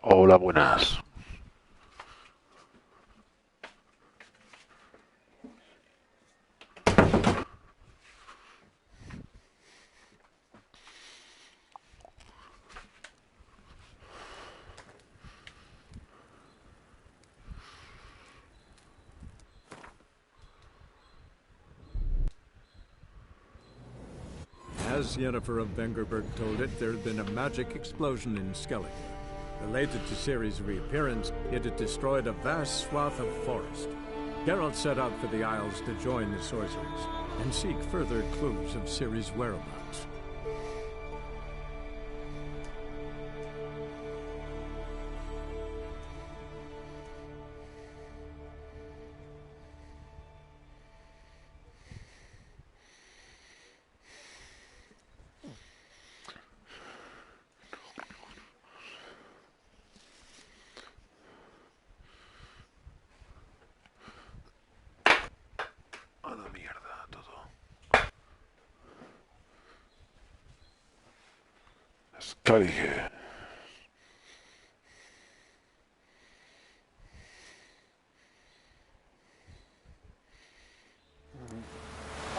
Hola, buenas. As Yennefer of Vengerberg told it, there had been a magic explosion in Skellige. Related to Ciri's reappearance, it had destroyed a vast swath of forest. Geralt set out for the Isles to join the sorcerers and seek further clues of Ciri's whereabouts. A la mierda, todo. Skellige.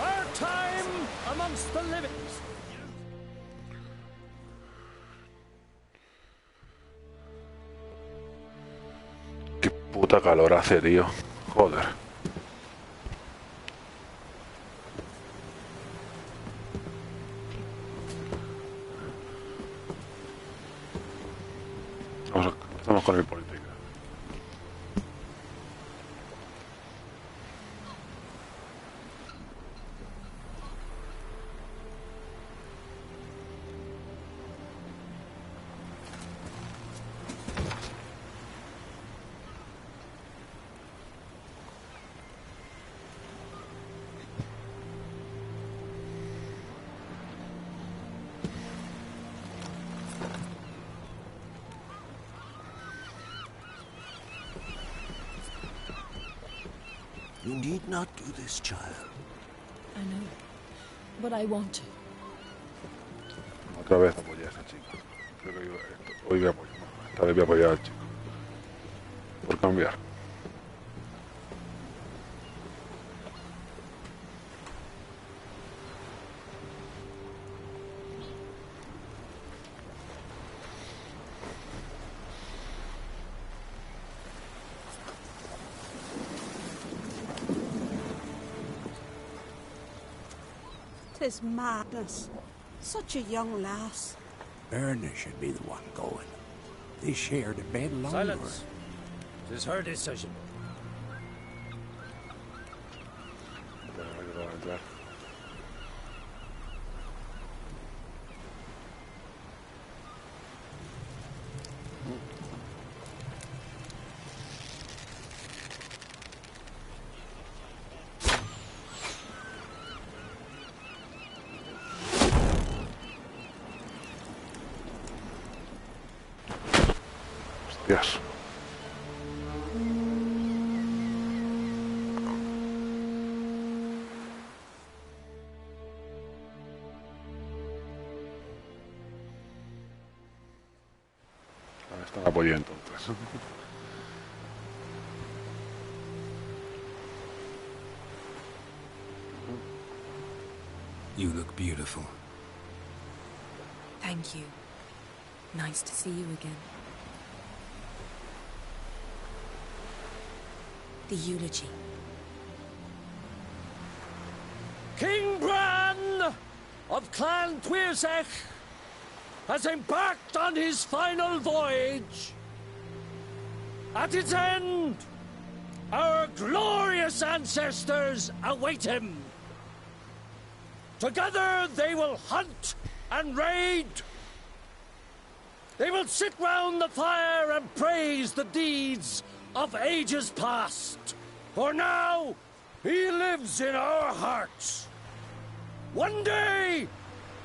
Our time amongst the living. Qué puta calor hace, tío. Joder. Estamos con el política. You need not do this, child. I know, but I want to. Otra vez apoyé a esa chica. Creo que hoy voy a apoyar. Esta vez voy a apoyar al chico. Por cambiar. Tis madness. Such a young lass. Erna should be the one going. They shared a bed longer. Silence. Tis her decision. Hostias. Esta la apoyé entonces. You look beautiful. Thank you. Nice to see you again. The eulogy. King Bran of Clan Twirsech has embarked on his final voyage. At its end, our glorious ancestors await him. Together they will hunt and raid. They will sit round the fire and praise the deeds of ages past. For now, he lives in our hearts. One day,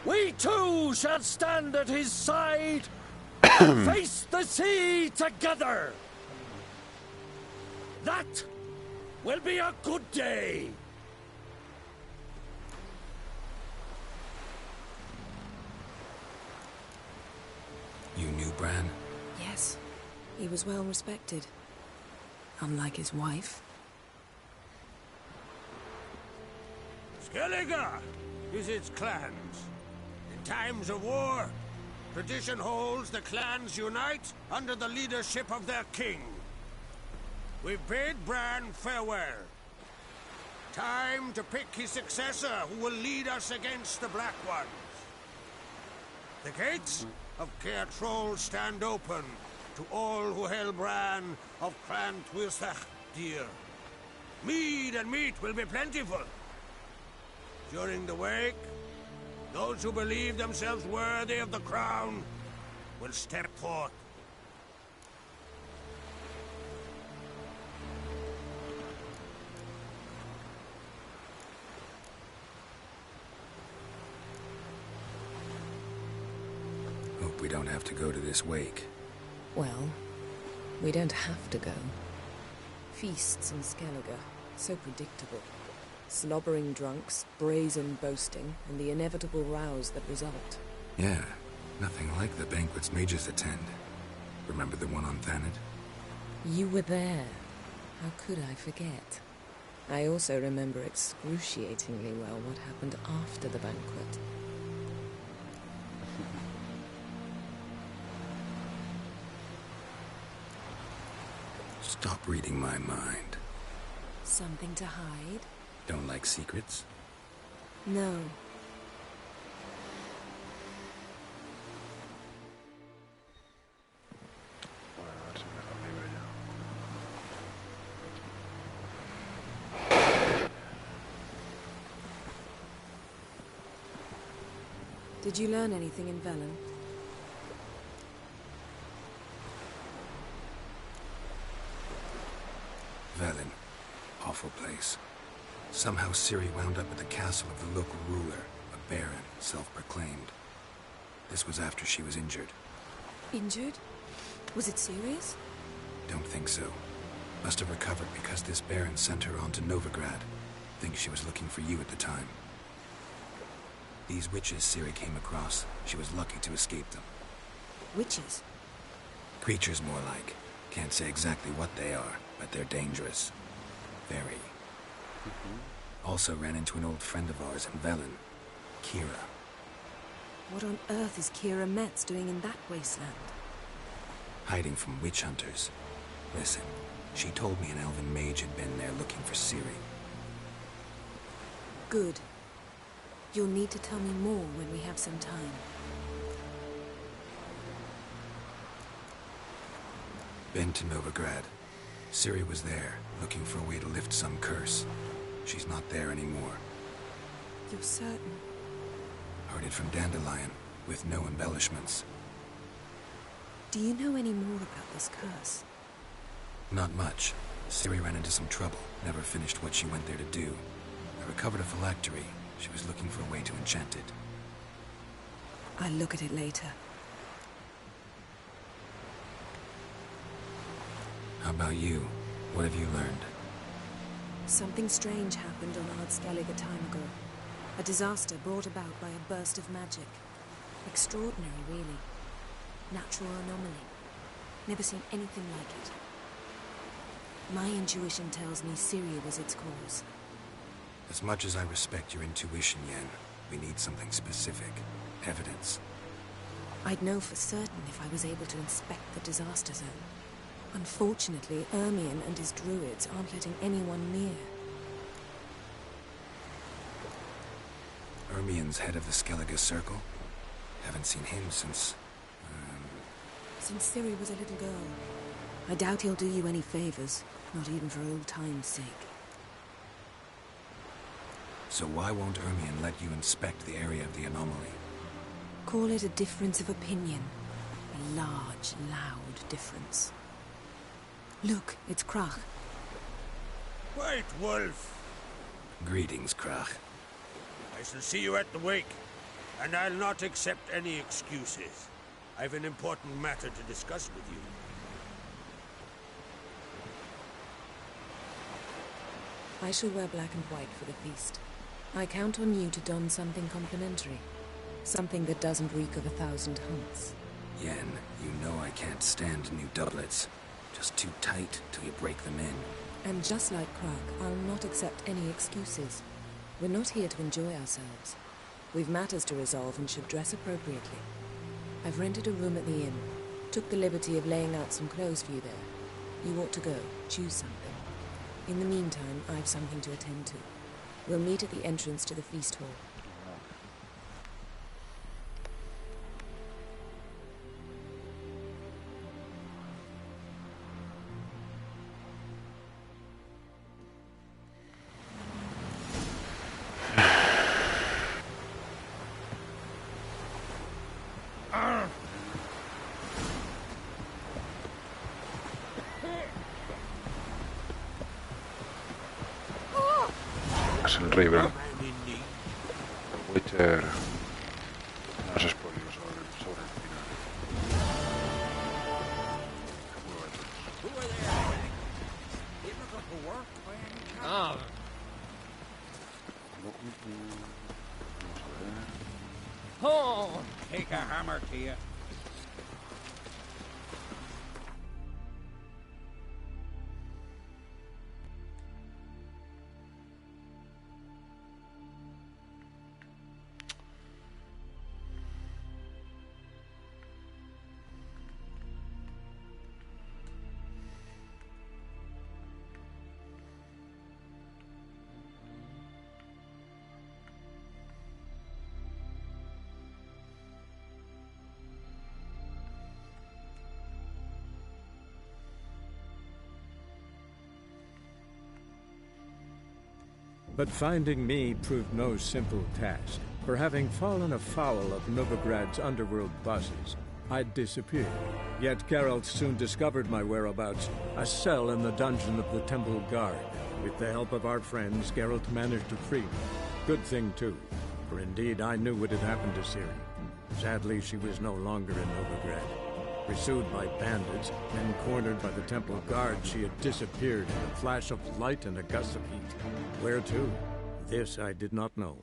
we too shall stand at his side and face the sea together. That will be a good day. You knew Bran? Yes, He was well respected, unlike his wife. Skellige visits clans. In times of war, tradition holds the clans unite under the leadership of their king. We've bid Bran farewell. Time to pick his successor who will lead us against the Black Ones. The gates of Caer Troll stand open to all who held Bran of Clan Twisach dear. Mead and meat will be plentiful. During the wake, those who believe themselves worthy of the crown will step forth. Hope we don't have to go to this wake. Well, we don't have to go. Feasts in Skellige, so predictable. Slobbering drunks, brazen boasting, and the inevitable rows that result. Yeah, nothing like the banquets mages attend. Remember the one on Thanet? You were there. How could I forget? I also remember excruciatingly well what happened after the banquet. Stop reading my mind. Something to hide? Don't like secrets? No. Bueno, a ver si me convive ya. Did you learn anything in Velen? Velen. Awful place. Somehow Ciri wound up at the castle of the local ruler, a baron, self-proclaimed. This was after she was injured. Injured? Was it serious? Don't think so. Must have recovered because this baron sent her on to Novigrad. Think she was looking for you at the time. These witches Ciri came across, she was lucky to escape them. Witches? Creatures more like. Can't say exactly what they are, but they're dangerous. Very. Also ran into an old friend of ours in Velen, Kira. What on earth is Kira Metz doing in that wasteland? Hiding from witch hunters. Listen, she told me an elven mage had been there looking for Ciri. Good. You'll need to tell me more when we have some time. Been to Novigrad. Ciri was there, looking for a way to lift some curse. She's not there anymore. You're certain? Heard it from Dandelion, with no embellishments. Do you know any more about this curse? Not much. Ciri ran into some trouble, never finished what she went there to do. I recovered a phylactery. She was looking for a way to enchant it. I'll look at it later. How about you? What have you learned? Something strange happened on Ardskellig a time ago. A disaster brought about by a burst of magic. Extraordinary, really. Natural anomaly. Never seen anything like it. My intuition tells me Ciri was its cause. As much as I respect your intuition, Yen, we need something specific. Evidence. I'd know for certain if I was able to inspect the disaster zone. Unfortunately, Ermion and his druids aren't letting anyone near. Ermion's head of the Skellige Circle? Haven't seen him since... Since Ciri was a little girl. I doubt he'll do you any favors, not even for old time's sake. So why won't Ermion let you inspect the area of the anomaly? Call it a difference of opinion. A large, loud difference. Look, it's Krach. White Wolf! Greetings, Krach. I shall see you at the wake, and I'll not accept any excuses. I've an important matter to discuss with you. I shall wear black and white for the feast. I count on you to don something complimentary. Something that doesn't reek of 1,000 hunts. Yen, you know I can't can't stand new doublets. Just too tight till you break them in. And just like Crack, I'll not accept any excuses. We're not here to enjoy ourselves. We've matters to resolve and should dress appropriately. I've rented a room at the inn. Took the liberty of laying out some clothes for you there. You ought to go. Choose something. In the meantime, I've something to attend to. We'll meet at the entrance to the feast hall. Es el rey, bro. Witcher. No se spoiló sobre el final. Oh. Vamos a ver. Oh, take a hammer to you. But finding me proved no simple task. For having fallen afoul of Novigrad's underworld bosses, I'd disappeared. Yet Geralt soon discovered my whereabouts, a cell in the dungeon of the Temple Guard. With the help of our friends, Geralt managed to free me. Good thing, too, for indeed I knew what had happened to Ciri. Sadly, she was no longer in Novigrad. Pursued by bandits, then cornered by the Temple Guard, she had disappeared in a flash of light and a gust of heat. Where to? This I did not know.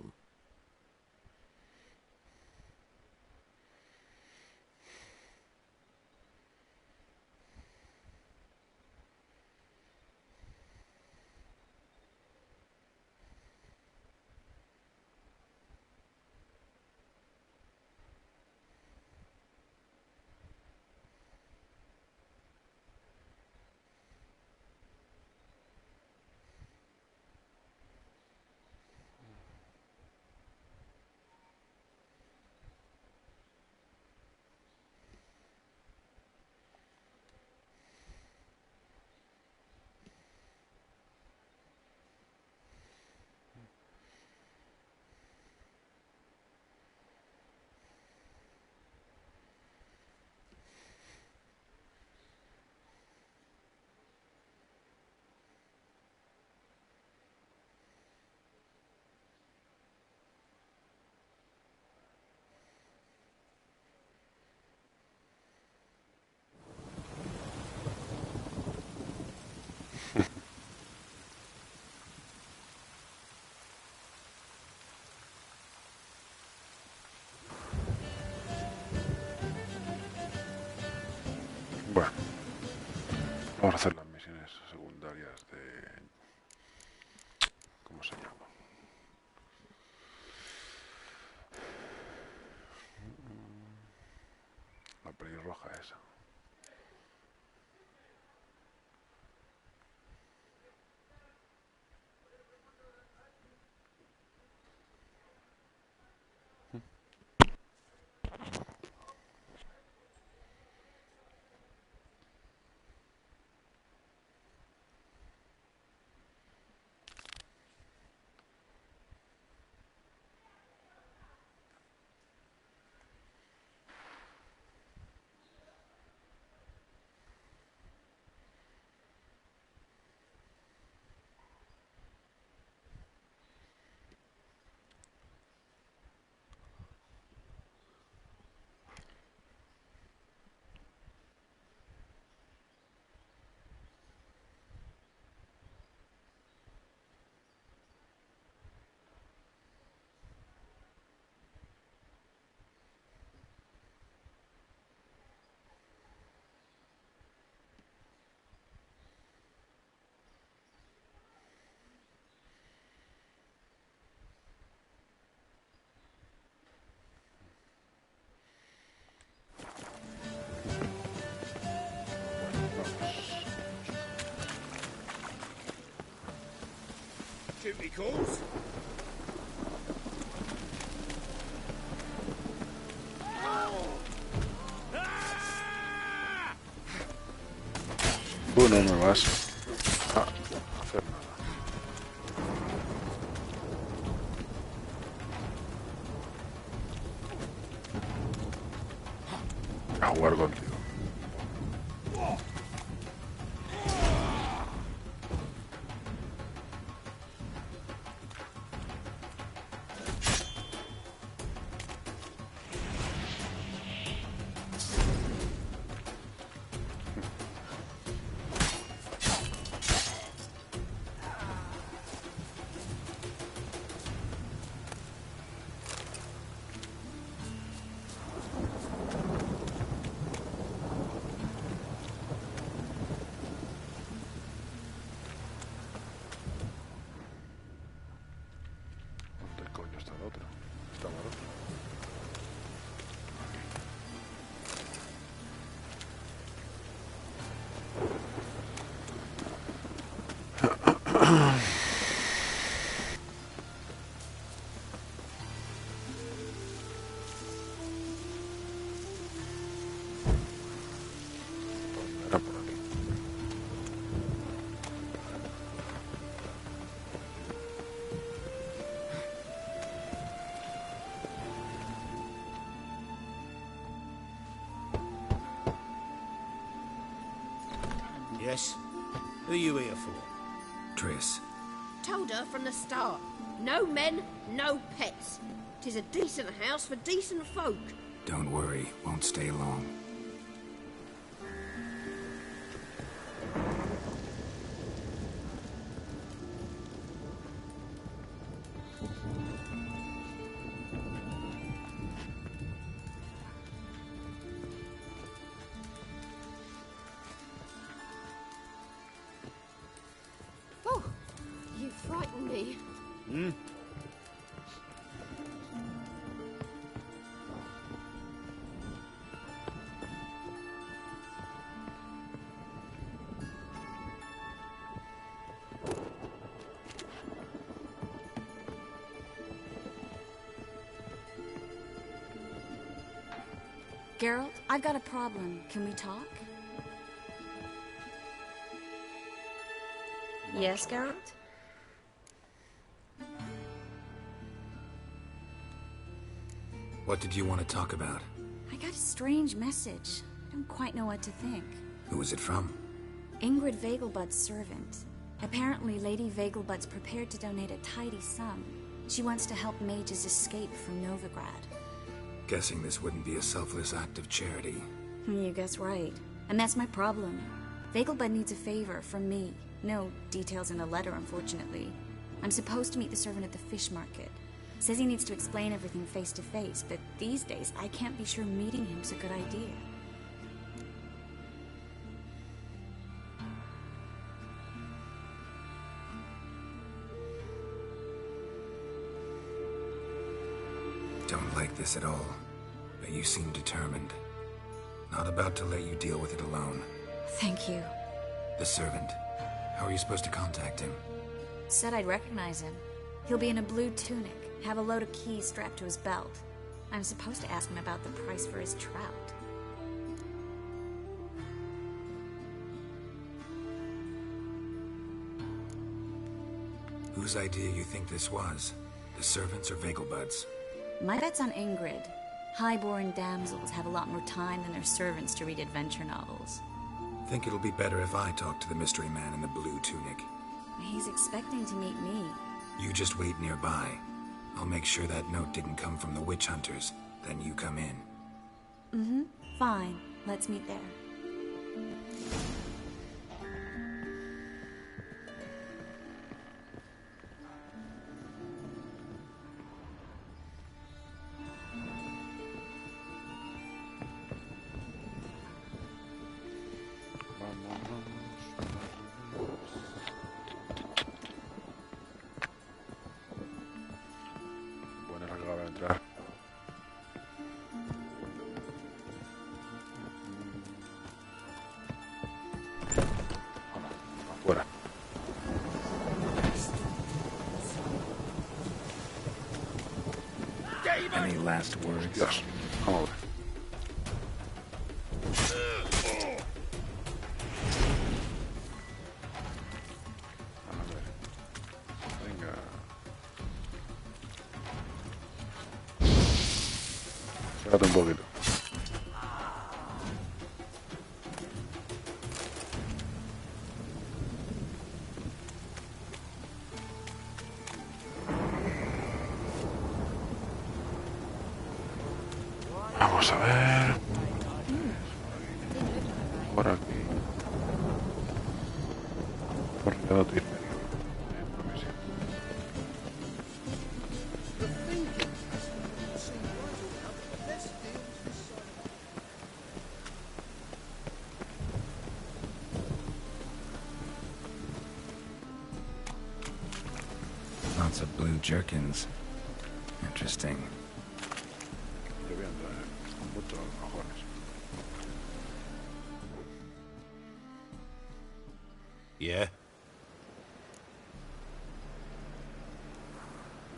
Bueno, vamos a hacer las misiones secundarias de... ¿Cómo se llama? La pelirroja esa. Duty calls. Tú no me vas a hacer nada. A jugar contigo. ¿Dónde coño está el otro? Está el otro. Era por aquí. Yes? Who are you here for? Triss, Told her from the start. No men, no pets. 'Tis a decent house for decent folk. don't worry, won't stay long. Oh, you frightened me. Geralt, I've got a problem. Can we talk? Yes, Geralt? What did you want to talk about? I got a strange message. I don't quite know what to think. Who was it from? Ingrid Vegelbud's servant. Apparently, Lady Vegelbud's prepared to donate a tidy sum. She wants to help mages escape from Novigrad. Guessing this wouldn't be a selfless act of charity. You guess right. And that's my problem. Vegelbud needs a favor from me. No details in the letter, unfortunately. I'm supposed to meet the servant at the fish market. Says he needs to explain everything face to face, but these days I can't be sure meeting him's a good idea. Don't like this at all, but you seem determined. Not about to let you deal with it alone. Thank you. The servant. How are you supposed to contact him? Said I'd recognize him. He'll be in a blue tunic, have a load of keys strapped to his belt. I'm supposed to ask him about the price for his trout. Whose idea you think this was? The servants or Vegelbud's? My bet's on Ingrid. Highborn damsels have a lot more time than their servants to read adventure novels. Think it'll be better if I talk to the mystery man in the blue tunic. He's expecting to meet me. You just wait nearby. I'll make sure that note didn't come from the witch hunters. Then you come in. Mm-hmm. Fine. Let's meet there. Bueno, acaba de entrar. Afuera. last words? Dios, vamos a ver. A ver. Venga. Espérate un poquito. Vamos a ver. Por aquí. Por el lado tuyo. Lots of blue jerkins. Interesting. Muchos cojones. Yeah?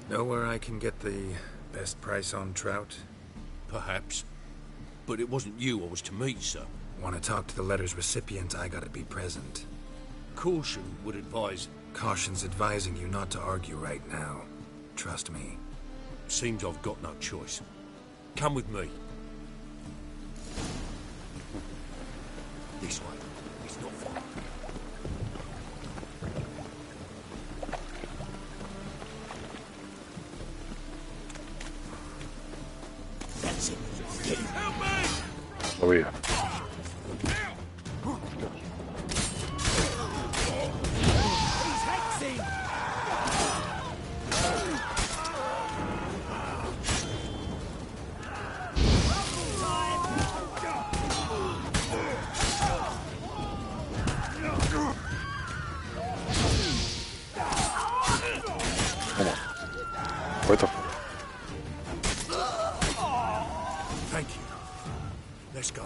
Know where I can get the best price on trout? Perhaps. But it wasn't you I was to meet, sir. Want to talk to the letter's recipient, I gotta be present. Caution would advise... Caution's advising you not to argue right now. Trust me. Seems I've got no choice. Come with me. This way. It's not far. That's it. Help me! Sabía. He's hexing! What the fuck? Thank you. Let's go.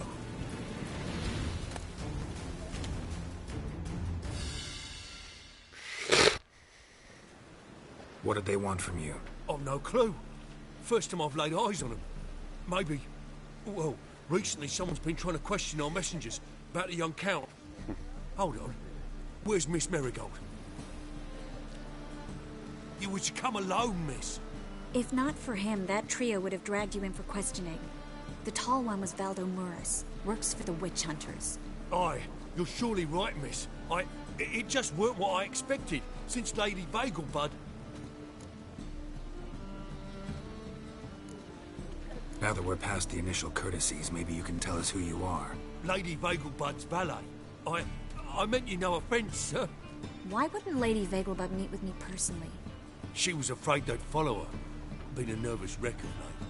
What did they want from you? I've no clue. First time I've laid eyes on them. Maybe... Well, recently someone's been trying to question our messengers about the young Count. Hold on. Where's Miss Marigold? You were to come alone, miss. If not for him, that trio would have dragged you in for questioning. The tall one was Valdo Muris, works for the witch hunters. Aye, you're surely right, miss. It just weren't what I expected, since Lady Vagelbud... Now that we're past the initial courtesies, maybe you can tell us who you are. Lady Vagelbud's valet. I meant you no offence, sir. Why wouldn't Lady Vagelbud meet with me personally? She was afraid they'd follow her. Been a nervous wreck of late.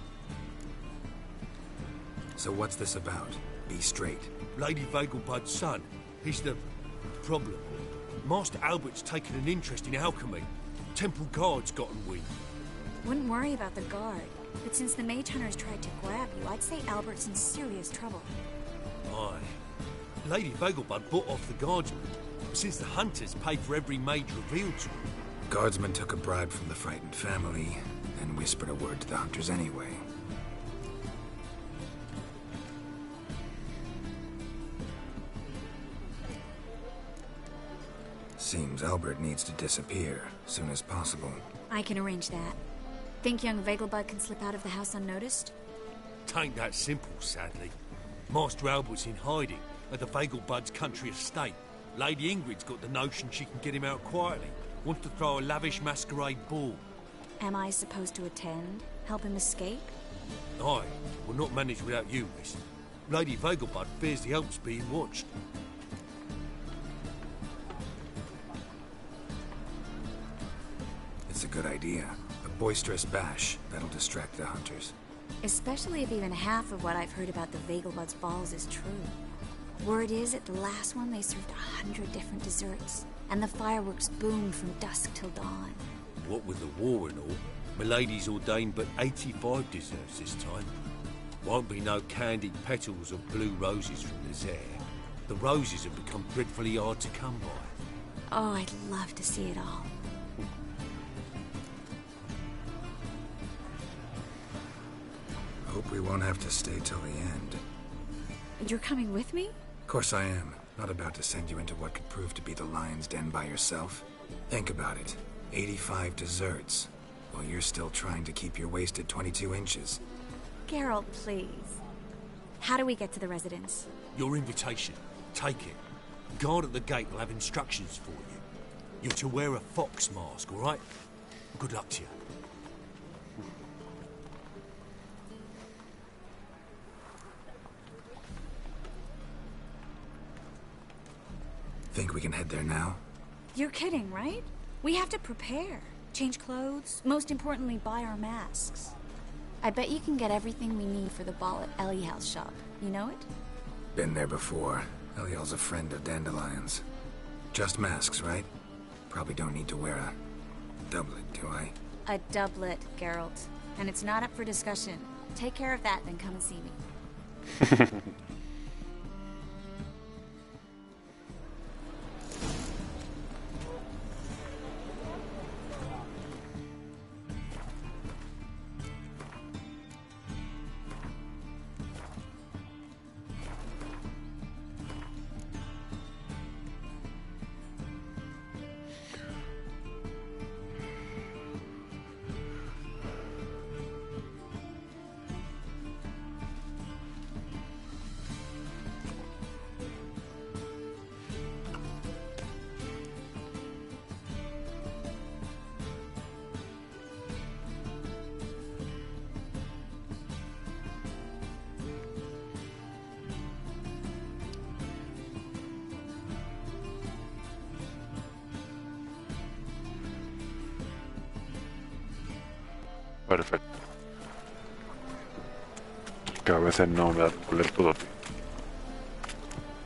So what's this about? Be straight. Lady Vagelbud's son. He's the problem. Master Albert's taken an interest in alchemy. Temple guards gotten wind. Wouldn't worry about the guard. But since the mage hunters tried to grab you, I'd say Albert's in serious trouble. Aye. Lady Vagelbud bought off the guardsmen, since the hunters paid for every mage revealed to them. Guardsmen took a bribe from the frightened family, and whispered a word to the hunters anyway. Seems Albert needs to disappear as soon as possible. I can arrange that. Think young Vagelbud can slip out of the house unnoticed? Tain't that simple, sadly. Master Albert's in hiding at the Vagelbud's country estate. Lady Ingrid's got the notion she can get him out quietly. Wants to throw a lavish masquerade ball. Am I supposed to attend? Help him escape? Aye, will not manage without you, miss. Lady Vagelbud fears the help's being watched. It's a good idea. A boisterous bash that'll distract the hunters. Especially if even half of what I've heard about the Vagelbud's balls is true. Word is, at the last one they served 100 different desserts, and the fireworks boomed from dusk till dawn. What with the war and all, Milady's ordained but 85 desserts this time. Won't be no candied petals or blue roses from the Zaire. The roses have become dreadfully hard to come by. Oh, I'd love to see it all. Hope we won't have to stay till the end. You're coming with me? Of course I am. Not about to send you into what could prove to be the lion's den by yourself. Think about it. 85 desserts, while you're still trying to keep your waist at 22 inches. Geralt, please. How do we get to the residence? Your invitation. Take it. Guard at the gate will have instructions for you. You're to wear a fox mask, all right? Good luck to you. Think we can head there now? You're kidding, right? We have to prepare. Change clothes. Most importantly, buy our masks. I bet you can get everything we need for the ball at Eliel's shop. You know it? Been there before. Eliel's a friend of Dandelion's. Just masks, right? Probably don't need to wear a doublet, do I? A doublet, Geralt. And it's not up for discussion. Take care of that, then come and see me. Perfecto. Que a veces no me da tiempo leer todo, tío.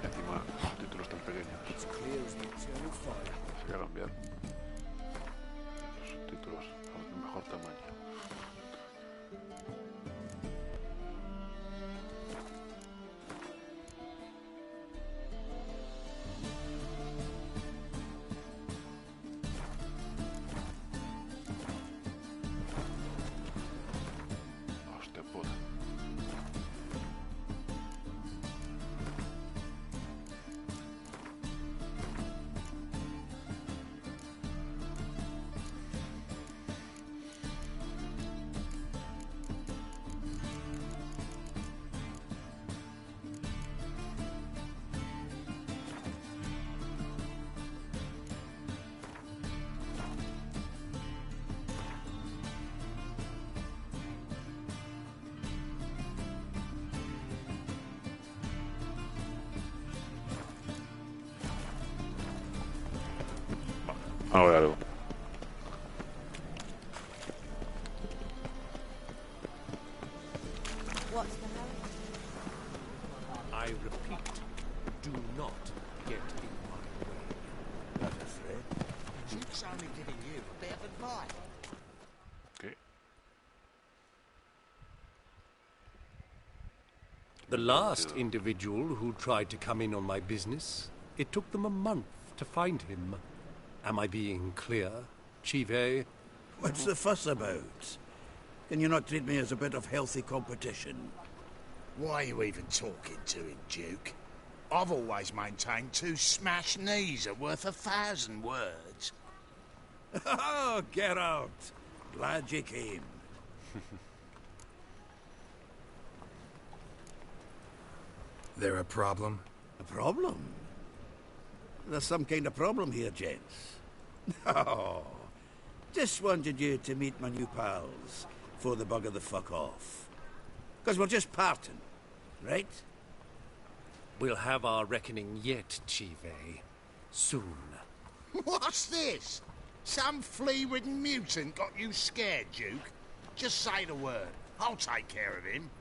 Encima, los títulos tan pequeños. Voy a cambiar los títulos a un mejor tamaño. Hostia puta. Ahora algo. What's the hurry? I repeat, do not get in my way. That's a threat. Duke's only giving you a bit of advice. ¿Qué? The last individual who tried to come in on my business, it took them a month to find him. Am I being clear, Chive? What's the fuss about? Can you not treat me as a bit of healthy competition? Why are you even talking to him, Duke? I've always maintained 2 smashed knees are worth 1,000 words. Oh, Geralt! Glad you came. There a problem? A problem? There's some kind of problem here, gents. Oh, just wanted you to meet my new pals before they bugger the fuck off. Because we're just parting, right? We'll have our reckoning yet, Chive. Soon. What's this? Some flea-ridden mutant got you scared, Duke? Just say the word. I'll take care of him.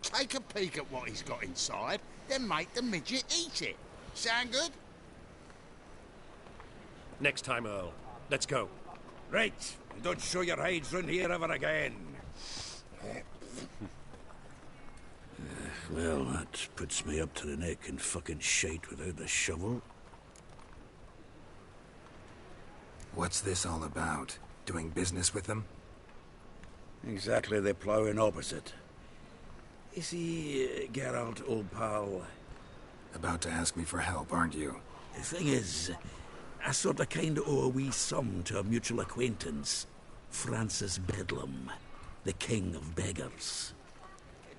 Take a peek at what he's got inside, then make the midget eat it. Sound good? Next time, Earl. Let's go. Right. Don't show your hides round here ever again. Well, that puts me up to the neck in fucking shite without the shovel. What's this all about? Doing business with them? Exactly the ploughing opposite. You see, Geralt, old pal... About to ask me for help, aren't you? The thing is, I sort of kind of owe a wee sum to a mutual acquaintance, Francis Bedlam, the king of beggars.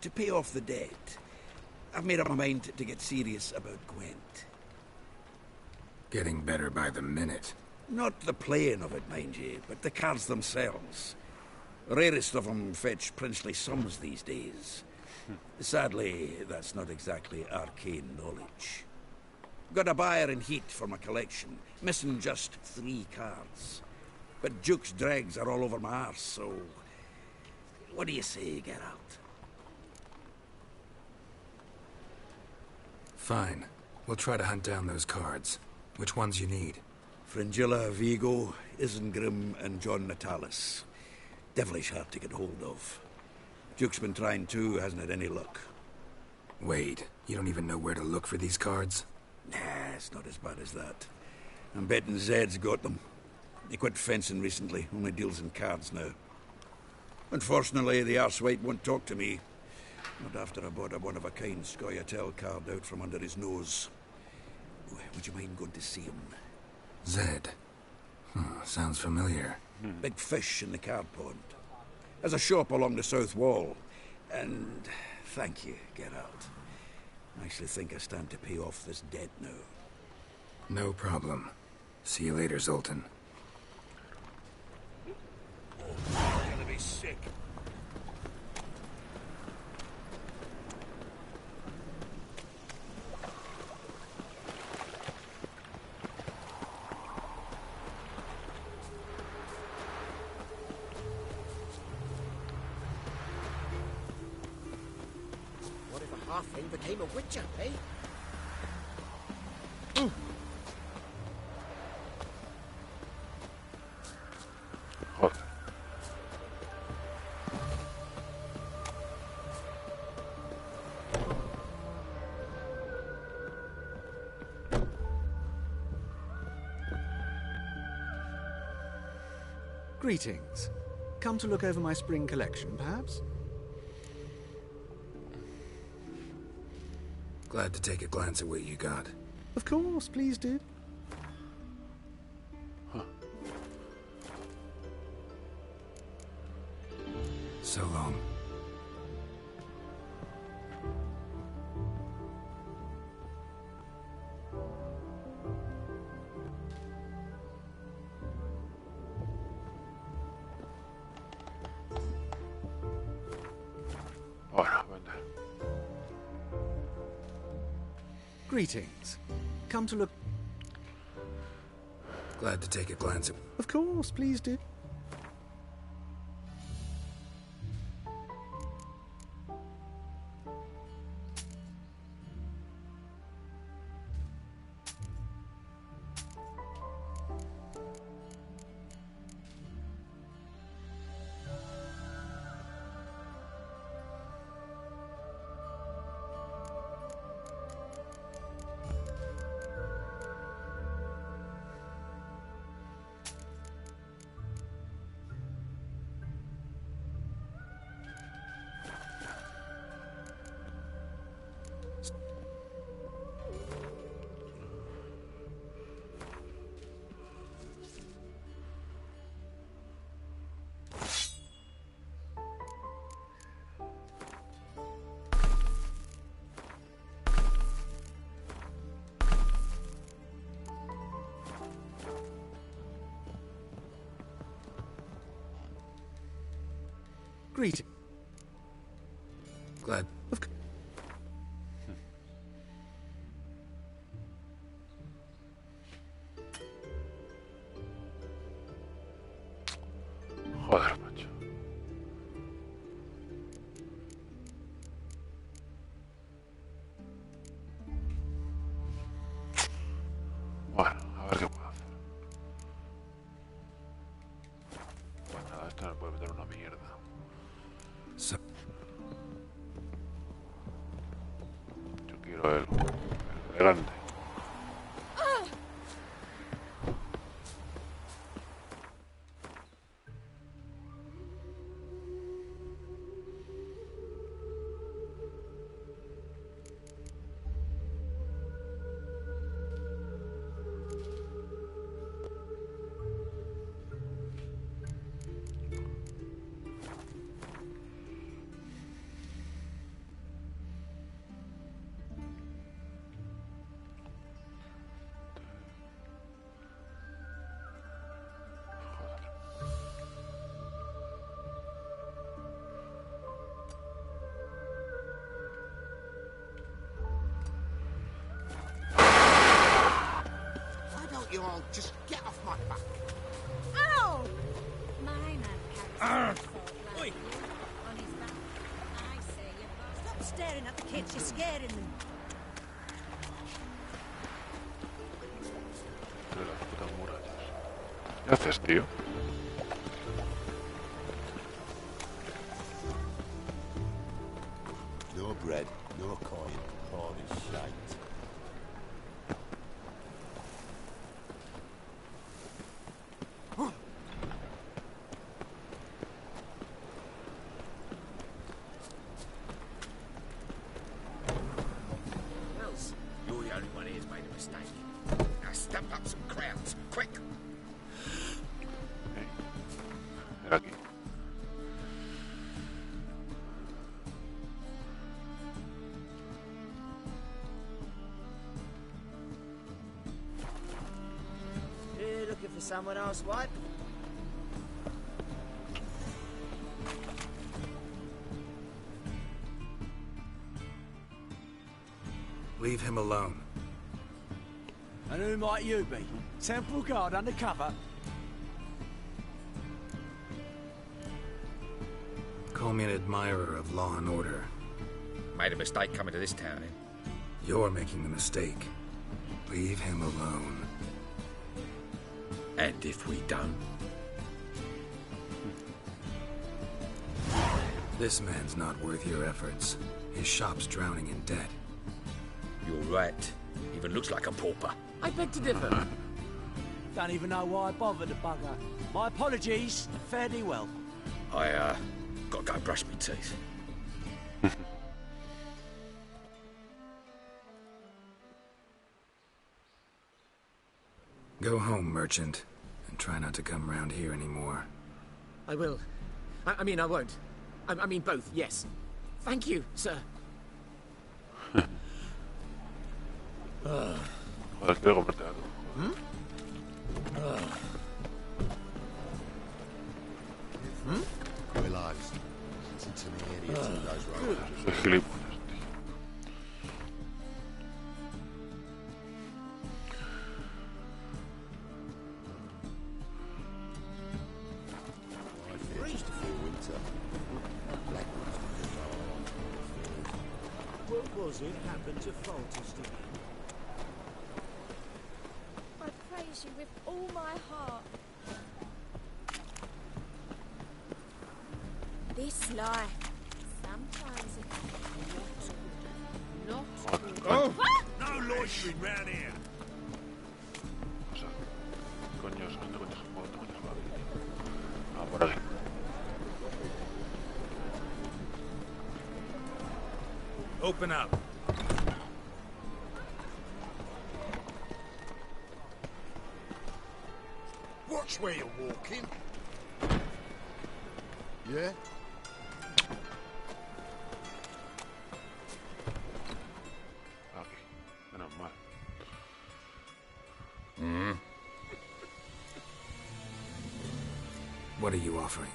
To pay off the debt, I've made up my mind to get serious about Gwent. Getting better by the minute. Not the playing of it, mind you, but the cards themselves. Rarest of them fetch princely sums these days. Sadly, that's not exactly arcane knowledge. Got a buyer in heat for my collection, missing just 3 cards. But Duke's dregs are all over my arse, so... What do you say, Geralt? Fine. We'll try to hunt down those cards. Which ones you need? Fringilla, Vigo, Isengrim, and John Natalis. Devilish hard to get hold of. Duke's been trying too, hasn't had any luck. Wait, you don't even know where to look for these cards? Nah, it's not as bad as that. I'm betting Zed's got them. He quit fencing recently, only deals in cards now. Unfortunately, the arsewite won't talk to me. Not after I bought a one-of-a-kind Scoia'tael card out from under his nose. Would you mind going to see him? Zed. Sounds familiar. Big fish in the card pond. Has a shop along the south wall. And thank you, Geralt. I actually think I stand to pay off this debt now. No problem. See you later, Zoltan. I'm gonna be sick. What if a halfling became a witcher, eh? Joder. Greetings. Come to look over my spring collection, perhaps? Glad to take a glance at what you got. Of course, please do. So long. Bueno, vende. Greetings. Come to look... Glad to take a glance at... Of course, please do. Greeting. Glad. Of course. Joder, macho. Bueno, a ver qué puedo hacer. Pues nada, esto me puede meter una mierda. Yo quiero el elegante. Geralt, just get off my back. Ow! My man carries Oi! on his back. I say you both. Stop staring at the kids, you're scaring them. ¿Qué haces, tío? No bread, no coin, corn is shite. Wells, you're the only one here's made a mistake. Now stamp up some crowns, quick! Era aquí. You looking for someone else, wipe? Leave him alone. And who might you be? Temple guard undercover? Call me an admirer of law and order. Made a mistake coming to this town, eh? You're making the mistake. Leave him alone. And if we don't? This man's not worth your efforts. His shop's drowning in debt. You're right. Even looks like a pauper. I beg to differ. Don't even know why I bothered the bugger. My apologies. Fare thee well. I, gotta go brush my teeth. Go home, merchant, and try not to come round here anymore. I will. I mean, I won't. I mean both, yes. Thank you, sir. Joder, quiero comprarte algo. Realised. Listen to me, idiots and those rollers. Soy gilipollas, tío. I freezed before winter. Black ones What was it happened to Falterston? I praise you with all my heart. This life. Sometimes it Not Oh! No loitering round here. O sea, coño, ¿dónde coño se va? Ah, por aquí. Open up. Watch where you're walking. Yeah? Aquí. Menos mal. What are you offering?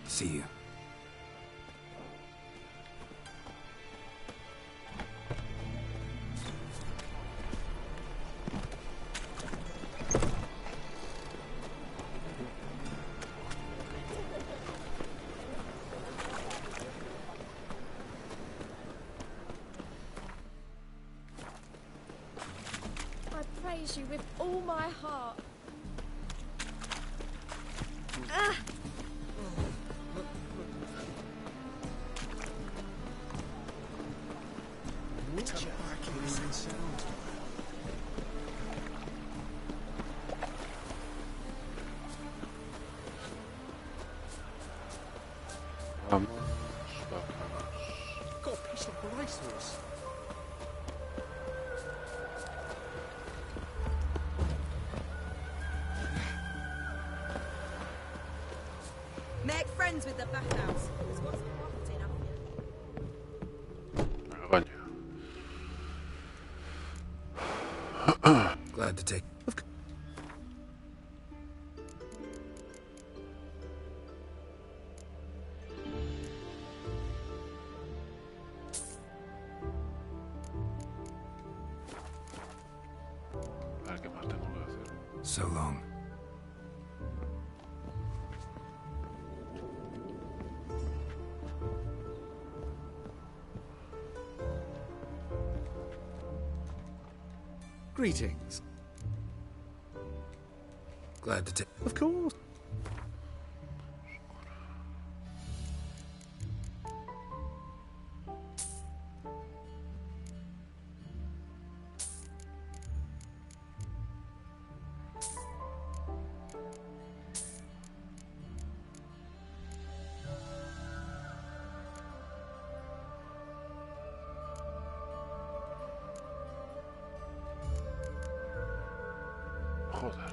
See you. I praise you with all my heart. Vamos. Got a piece of racehorse. the bathhouse. There's what's profiting up here. Glad to take. So long. Greetings. Glad to take. Of course. Joder.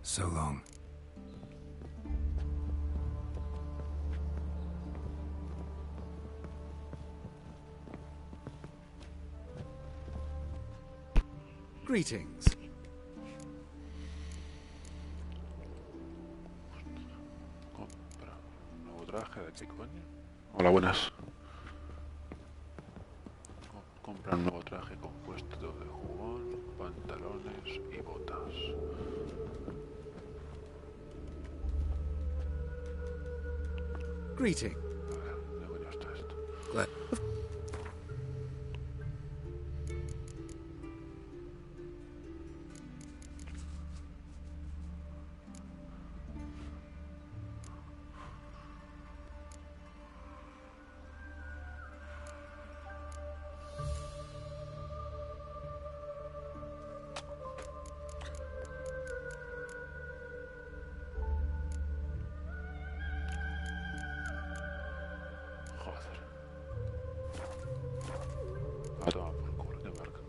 So long. Greetings. Compra un nuevo traje, ¿de qué coño? Hola, buenas. Compra un nuevo traje compuesto de jubón, pantalones y botas. Greeting. ¿De coño está esto? Glad.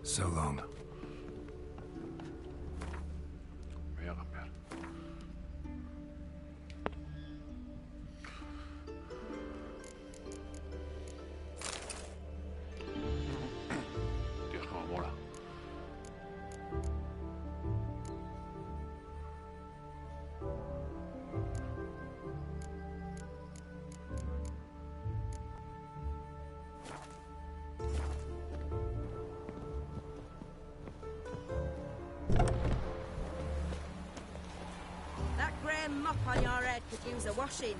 So long. Voy a cambiar. Dios, cómo mola. That grey mop on your head could use a washing.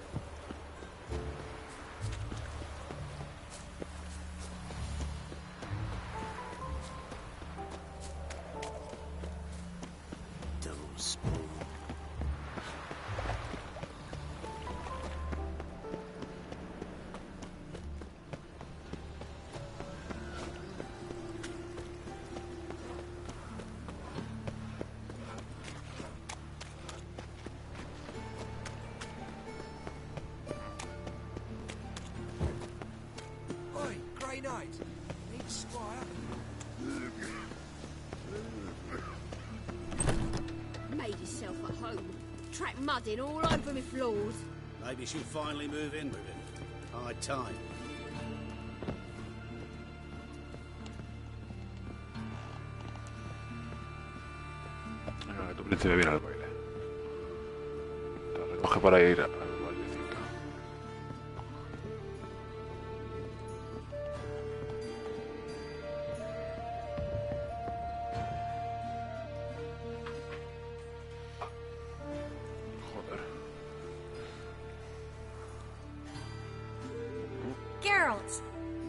Oi, Grey Knight. Need a squire? Made yourself at home. Track mudding all over me floors. Maybe she'll finally move in with him. High time. Venga, que tu príncipe viene al baile. Te recoge para ir al bailecito.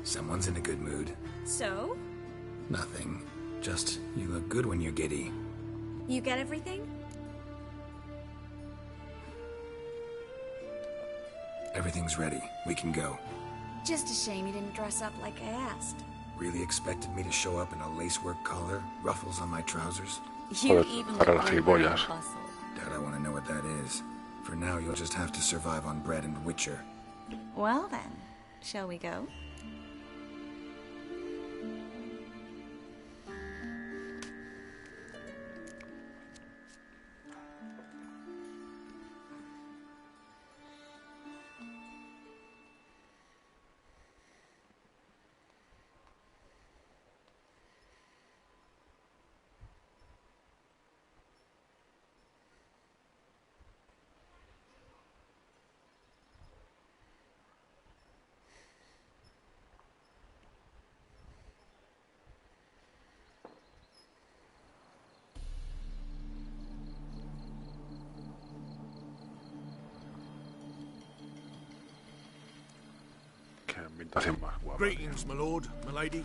Someone's in a good mood. So? Nothing. Just, you look good when you're giddy. You get everything? Everything's ready. We can go. Just a shame you didn't dress up like I asked. Really expected me to show up in a lacework collar, ruffles on my trousers? You even look like you're wearing bustle. Doubt I want to know what that is. For now, you'll just have to survive on bread and Witcher. Well then, shall we go? Greetings, my lord, my lady.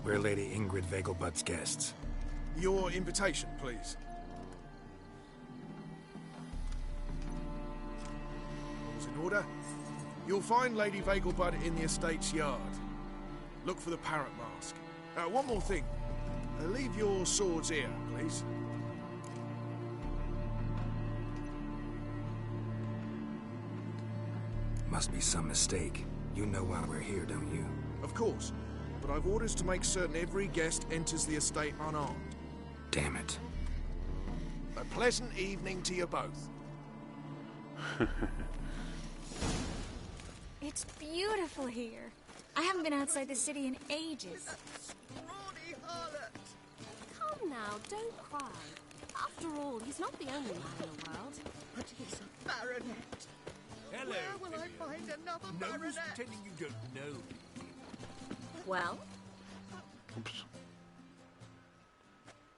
We're Lady Ingrid Vegelbud's guests. Your invitation, please. All's in order. You'll find Lady Vegelbud in the estate's yard. Look for the parrot mask. One more thing. Leave your swords here, please. Must be some mistake. You know why we're here, don't you? Of course, but I've orders to make certain every guest enters the estate unarmed. Damn it. A pleasant evening to you both. It's beautiful here. I haven't been outside the city in ages. Come now, don't cry. After all, he's not the only man in the world. But he's a baronet. Hello, Where will I find another No baronet? pretending you don't know. Well? Oops.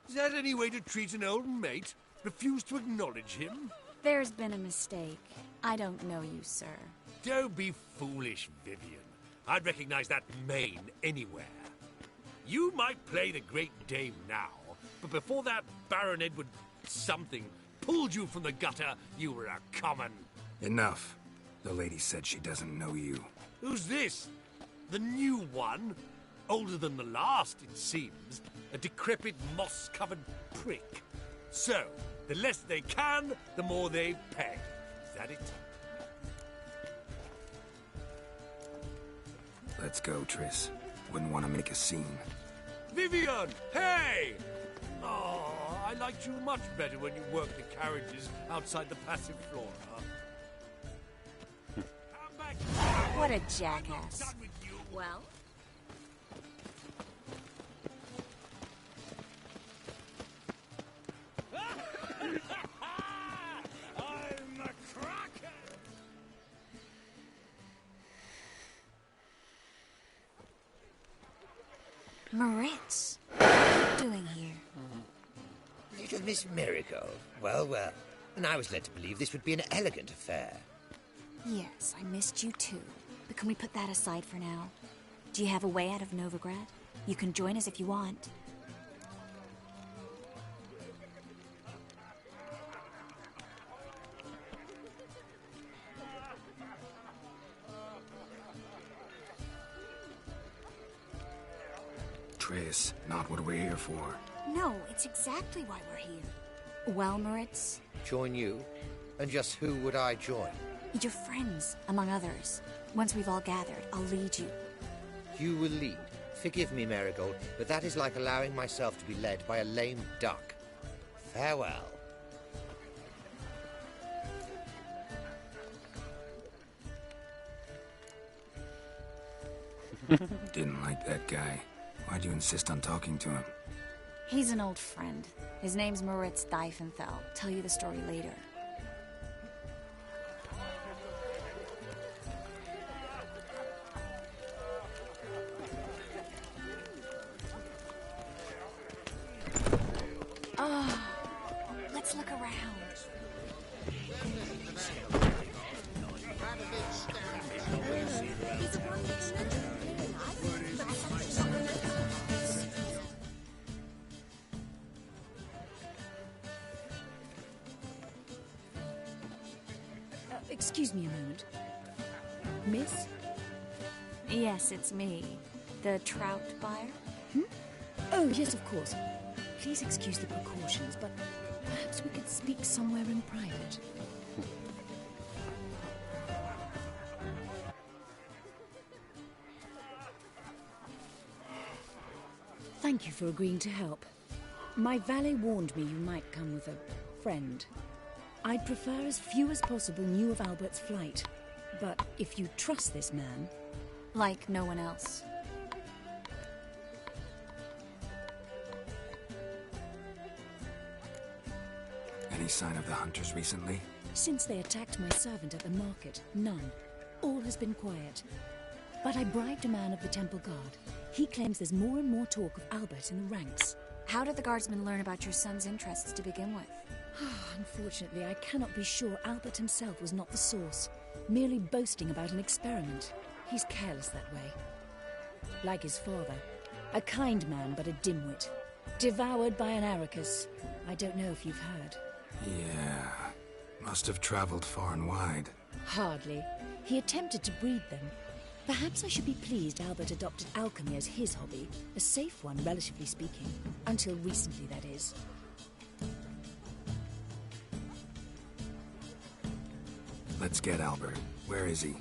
Is that any way to treat an old mate? Refuse to acknowledge him? There's been a mistake. I don't know you, sir. Don't be foolish, Vivian. I'd recognize that mane anywhere. You might play the great dame now, but before that Baron Edward something pulled you from the gutter, you were a common... Enough. The lady said she doesn't know you. Who's this? The new one? Older than the last, it seems. A decrepit, moss-covered prick. So, the less they can, the more they pay. Is that it? Let's go, Triss. Wouldn't want to make a scene. Vivian! Hey! Oh, I liked you much better when you worked the carriages outside the passive flora. What a jackass. Well? I'm a cracker! Moritz, what are you doing here? Little Miss Marigold. Well, well. And I was led to believe this would be an elegant affair. Yes, I missed you too. But can we put that aside for now? Do you have a way out of Novigrad? You can join us if you want. Triss, not what we're here for. No, it's exactly why we're here. Well, Moritz? Join you? And just who would I join? Your friends, among others. Once we've all gathered, I'll lead you. You will lead. Forgive me, Marigold, but that is like allowing myself to be led by a lame duck. Farewell. Didn't like that guy. Why'd you insist on talking to him? He's an old friend. His name's Moritz Diefenthal. Tell you the story later. Oh, let's look around. He's a Excuse me a moment. Miss? Yes, it's me. The trout buyer? Oh, yes, of course. Please excuse the precautions, but perhaps we could speak somewhere in private. Thank you for agreeing to help. My valet warned me you might come with a friend. I'd prefer as few as possible knew of Albert's flight. But if you trust this man... Like no one else. Any sign of the hunters recently? Since they attacked my servant at the market, none. All has been quiet. But I bribed a man of the Temple Guard. He claims there's more and more talk of Albert in the ranks. How did the guardsmen learn about your son's interests to begin with? Unfortunately, I cannot be sure Albert himself was not the source, merely boasting about an experiment. He's careless that way. Like his father. A kind man, but a dimwit. Devoured by an Arrakis. I don't know if you've heard. Yeah. Must have traveled far and wide. Hardly. He attempted to breed them. Perhaps I should be pleased Albert adopted alchemy as his hobby. A safe one, relatively speaking. Until recently, that is. Let's get Albert. Where is he?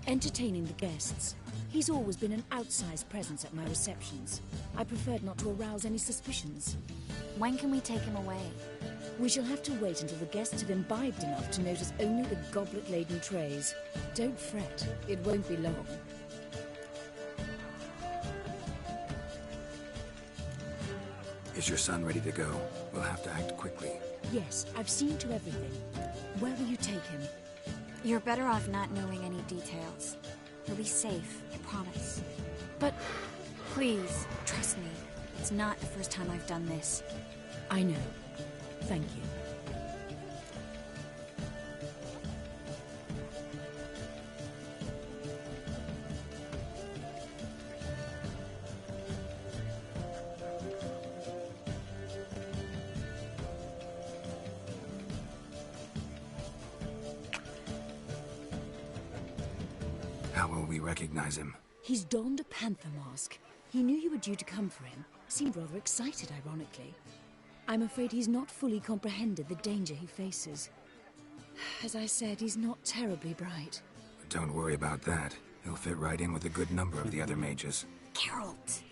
Entertaining the guests. He's always been an outsized presence at my receptions. I preferred not to arouse any suspicions. When can we take him away? We shall have to wait until the guests have imbibed enough to notice only the goblet-laden trays. Don't fret, it won't be long. Is your son ready to go? We'll have to act quickly. Yes, I've seen to everything. Where will you take him? You're better off not knowing any details. He'll be safe, I promise. But... Please, trust me. It's not the first time I've done this. I know. Thank you. How will we recognize him? He's donned a panther mask. He knew you were due to come for him. Seemed rather excited, ironically. I'm afraid he's not fully comprehended the danger he faces. As I said, he's not terribly bright. Don't worry about that. He'll fit right in with a good number of the other mages. Geralt!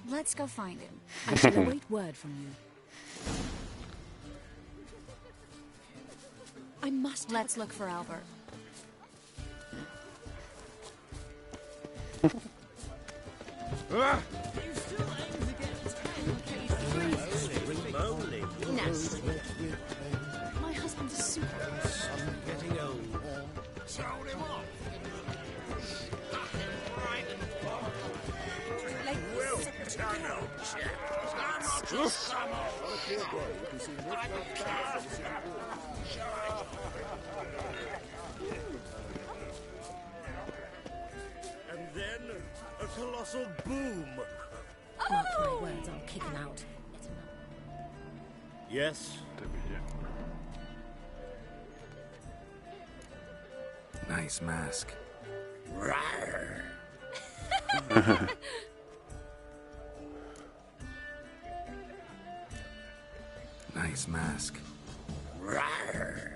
Let's go find him. I shall await word from you. I must... Let's look for Albert. My husband's a super... I'm getting old. Sound him off. Well, I know, chap. I'm not just some And then a colossal boom. Mark my words, I'll kick him out. Yes. Nice mask. Rawr. Nice mask. Rawr.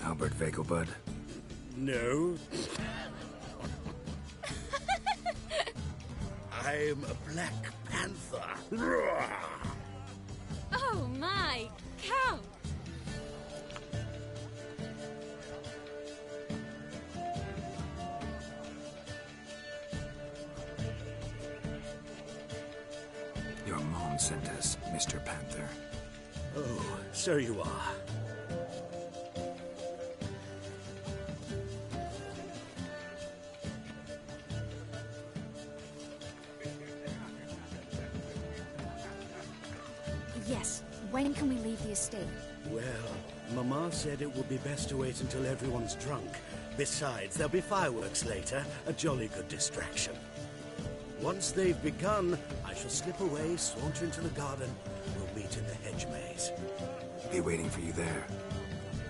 Albert Vegelbud. No. I'm a Black Panther. Roar. Oh my cow! Your mom sent us, Mr. Panther. Oh, so you are. Yes. When can we leave the estate? Well, Mama said it would be best to wait until everyone's drunk. Besides, there'll be fireworks later, a jolly good distraction. Once they've begun, I shall slip away, saunter into the garden. We'll meet out in the hedge maze. Be waiting for you there.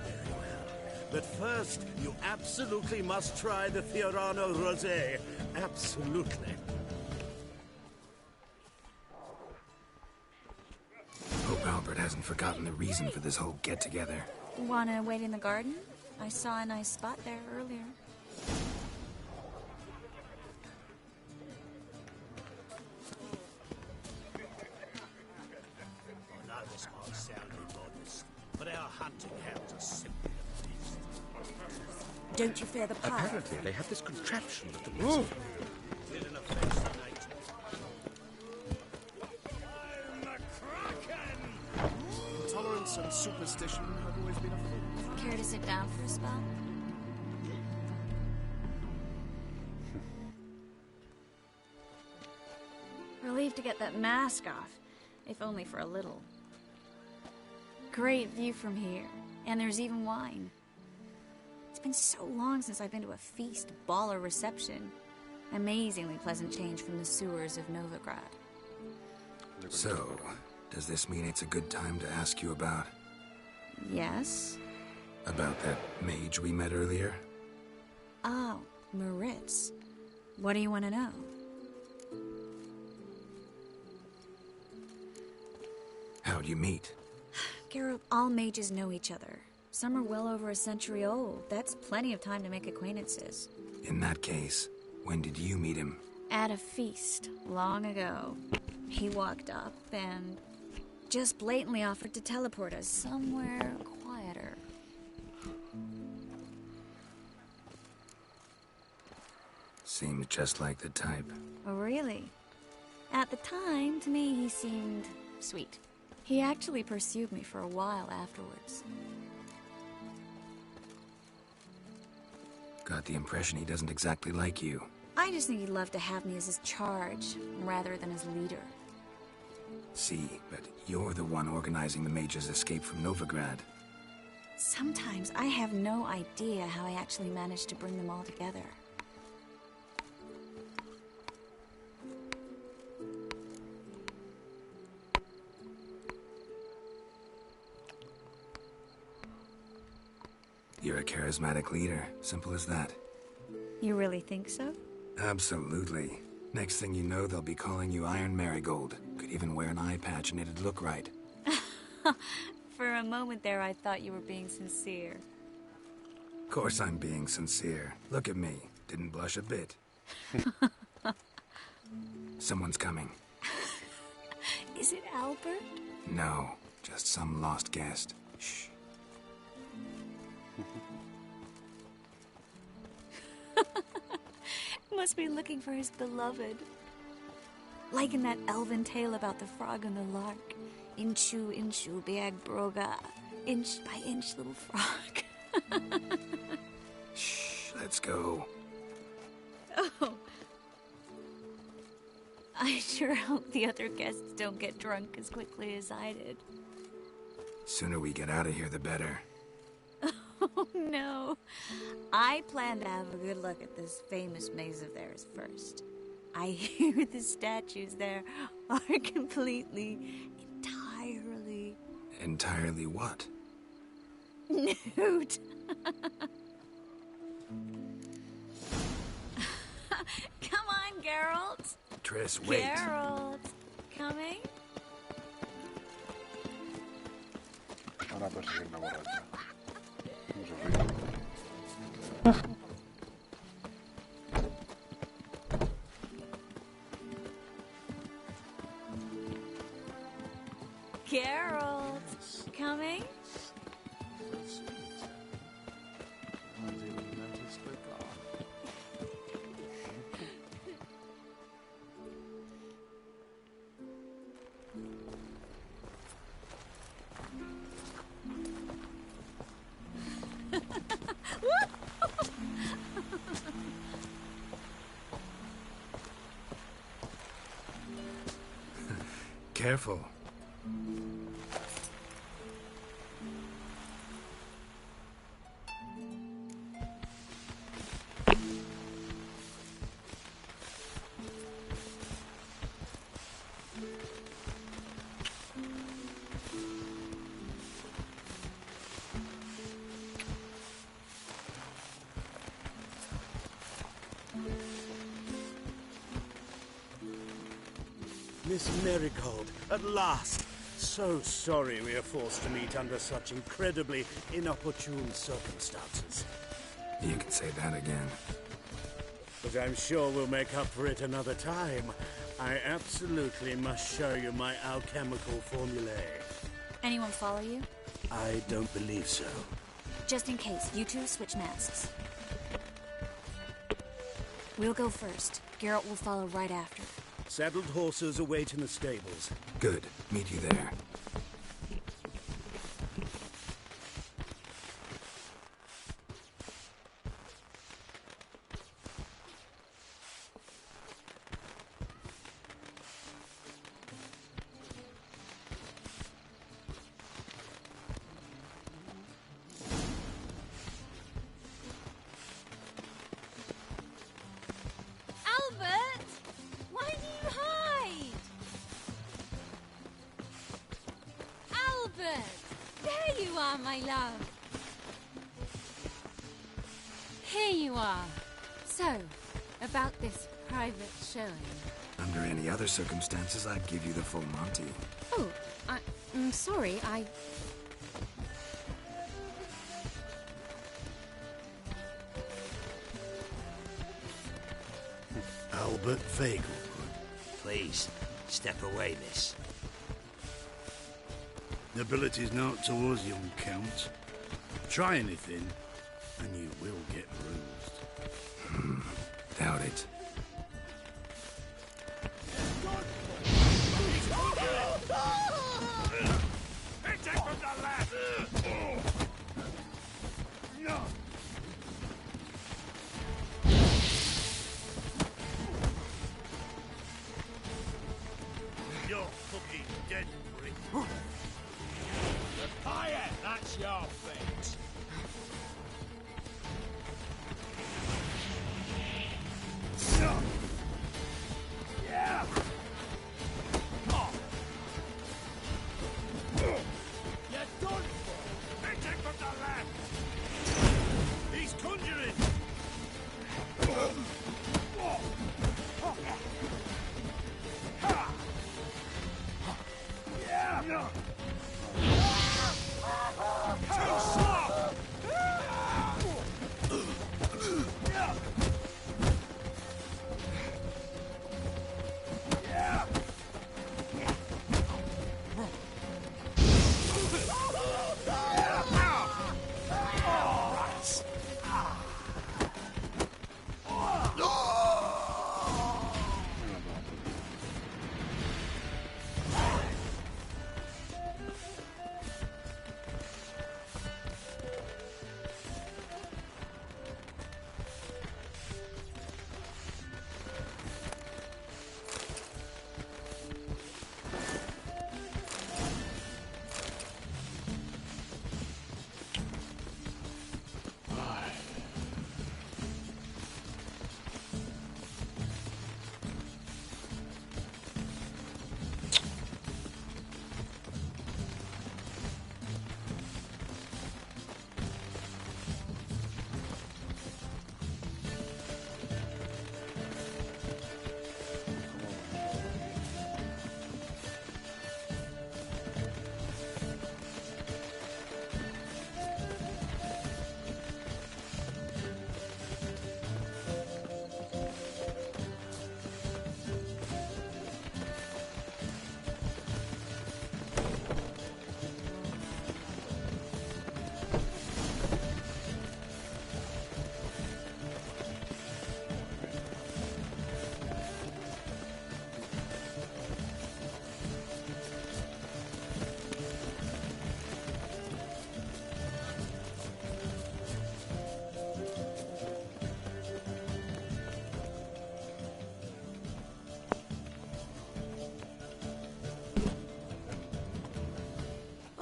Very well. But first, you absolutely must try the Fiorano Rosé. Absolutely. Hope Albert hasn't forgotten the reason for this whole get-together. Wanna wait in the garden? I saw a nice spot there earlier. Neither small soundly modest, but our hunting hounds are simply the beast. Don't you fear the pie? Apparently, they have this contraption with the music. Intolerance and superstition have always been a fool. Care to sit down for a spell? Relieved to get that mask off, if only for a little. Great view from here, and there's even wine. It's been so long since I've been to a feast, ball, or reception. Amazingly pleasant change from the sewers of Novigrad. So, does this mean it's a good time to ask you about... Yes? About that mage we met earlier? Oh, Maritz. What do you want to know? How'd you meet? Geralt, all mages know each other. Some are well over a century old. That's plenty of time to make acquaintances. In that case, when did you meet him? At a feast, long ago. He walked up and just blatantly offered to teleport us somewhere quieter. Seems just like the type. Oh, really? At the time, to me, he seemed sweet. He actually pursued me for a while afterwards. Got the impression he doesn't exactly like you. I just think he'd love to have me as his charge, rather than his leader. See, but you're the one organizing the mage's escape from Novigrad. Sometimes I have no idea how I actually managed to bring them all together. You're a charismatic leader. Simple as that. You really think so? Absolutely. Next thing you know, they'll be calling you Iron Marigold. Could even wear an eye patch and it'd look right. For a moment there, I thought you were being sincere. Of course I'm being sincere. Look at me. Didn't blush a bit. Someone's coming. Is it Albert? No, just some lost guest. Shh. Must be looking for his beloved. Like in that elven tale about the frog and the lark. Inchu, inchu, biag broga. Inch by inch, little frog. Shh, let's go. Oh. I sure hope the other guests don't get drunk as quickly as I did. Sooner we get out of here, the better. Oh, no. I plan to have a good look at this famous maze of theirs first. I hear the statues there are completely, entirely... Entirely what? Nude. Come on, Geralt. Triss, wait. Geralt. Coming? Ahora perseguir una borracha. Mucho ruido. Geralt. Coming? Careful. Miss Marigold, at last. So sorry we are forced to meet under such incredibly inopportune circumstances. You can say that again. But I'm sure we'll make up for it another time. I absolutely must show you my alchemical formulae. Anyone follow you? I don't believe so. Just in case, you two switch masks. We'll go first. Geralt will follow right after. Saddled horses await in the stables. Good. Meet you there. Albert! Why do you hide? Albert! There you are, my love. Here you are. So, about this private showing. Under any other circumstances, I'd give you the full Monty. Oh, I'm sorry, Albert Vegelwood. Please, step away, miss. Nobility's not towards young Count. Try anything, and you will get bruised. Doubt it. Attack from the left! No! You're fucking dead, prick. The fire! That's your fate. Yeah! You're done for! Attack from the left! He's conjuring! Yeah! Too slow! Yeah!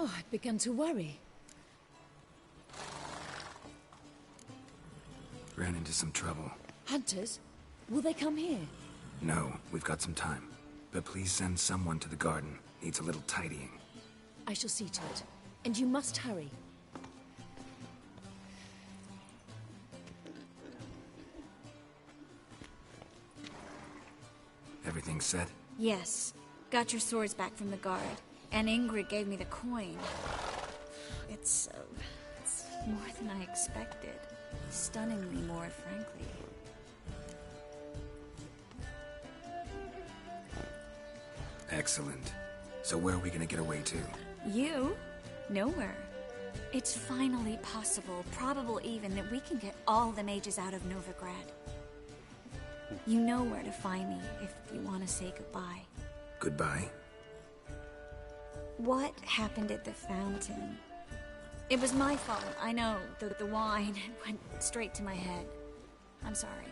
Oh, I'd begun to worry. Ran into some trouble. Hunters? Will they come here? No, we've got some time. But please send someone to the garden. Needs a little tidying. I shall see to it. And you must hurry. Everything set? Yes. Got your swords back from the guard, and Ingrid gave me the coin. It's more than I expected. Stunningly more, frankly. Excellent. So where are we gonna get away to? You? Nowhere. It's finally possible, probable even, that we can get all the mages out of Novigrad. You know where to find me if you want to say goodbye. Goodbye? What happened at the fountain? It was my fault, I know. The wine went straight to my head. I'm sorry.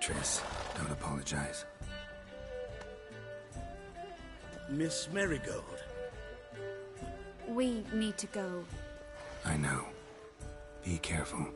Triss, don't apologize. Miss Marigold. We need to go. I know. Be careful.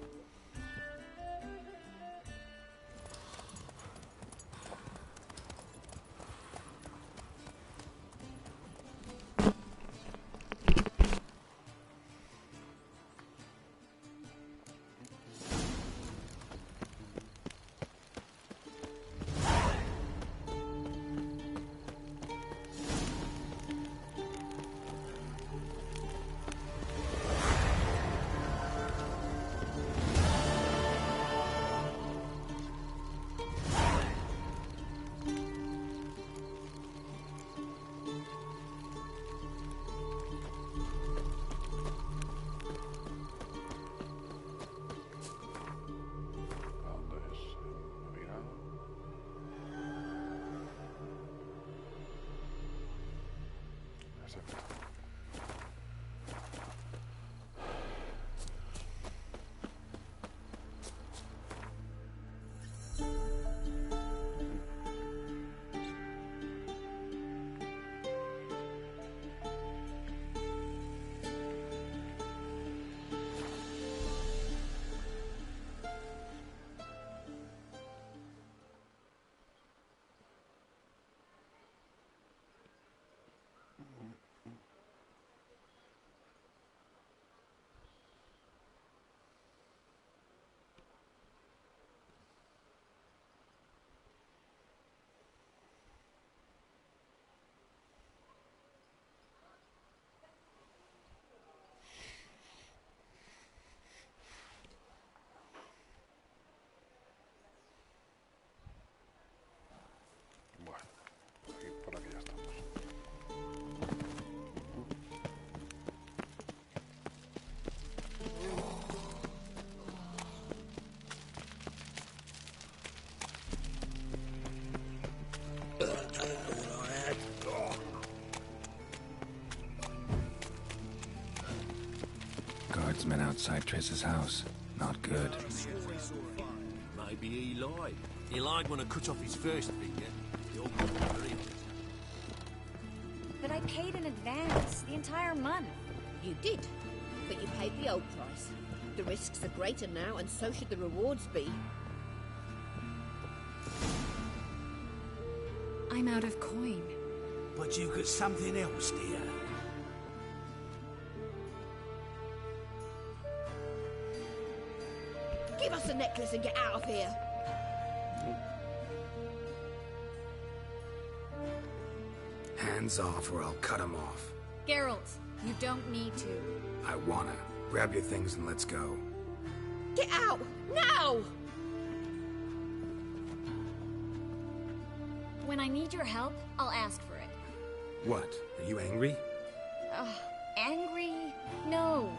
Por aquí ya estamos. Guardsmen outside Triss's house. Not good. Maybe he lied. He lied when I cut off his first finger. But I paid in advance, the entire month. You did, but you paid the old price. The risks are greater now, and so should the rewards be. I'm out of coin. But you got something else, dear. Give us the necklace and get out of here. Hands off or I'll cut them off. Geralt, you don't need to. I wanna. Grab your things and let's go. Get out! Now! When I need your help, I'll ask for it. What? Are you angry? Angry? No.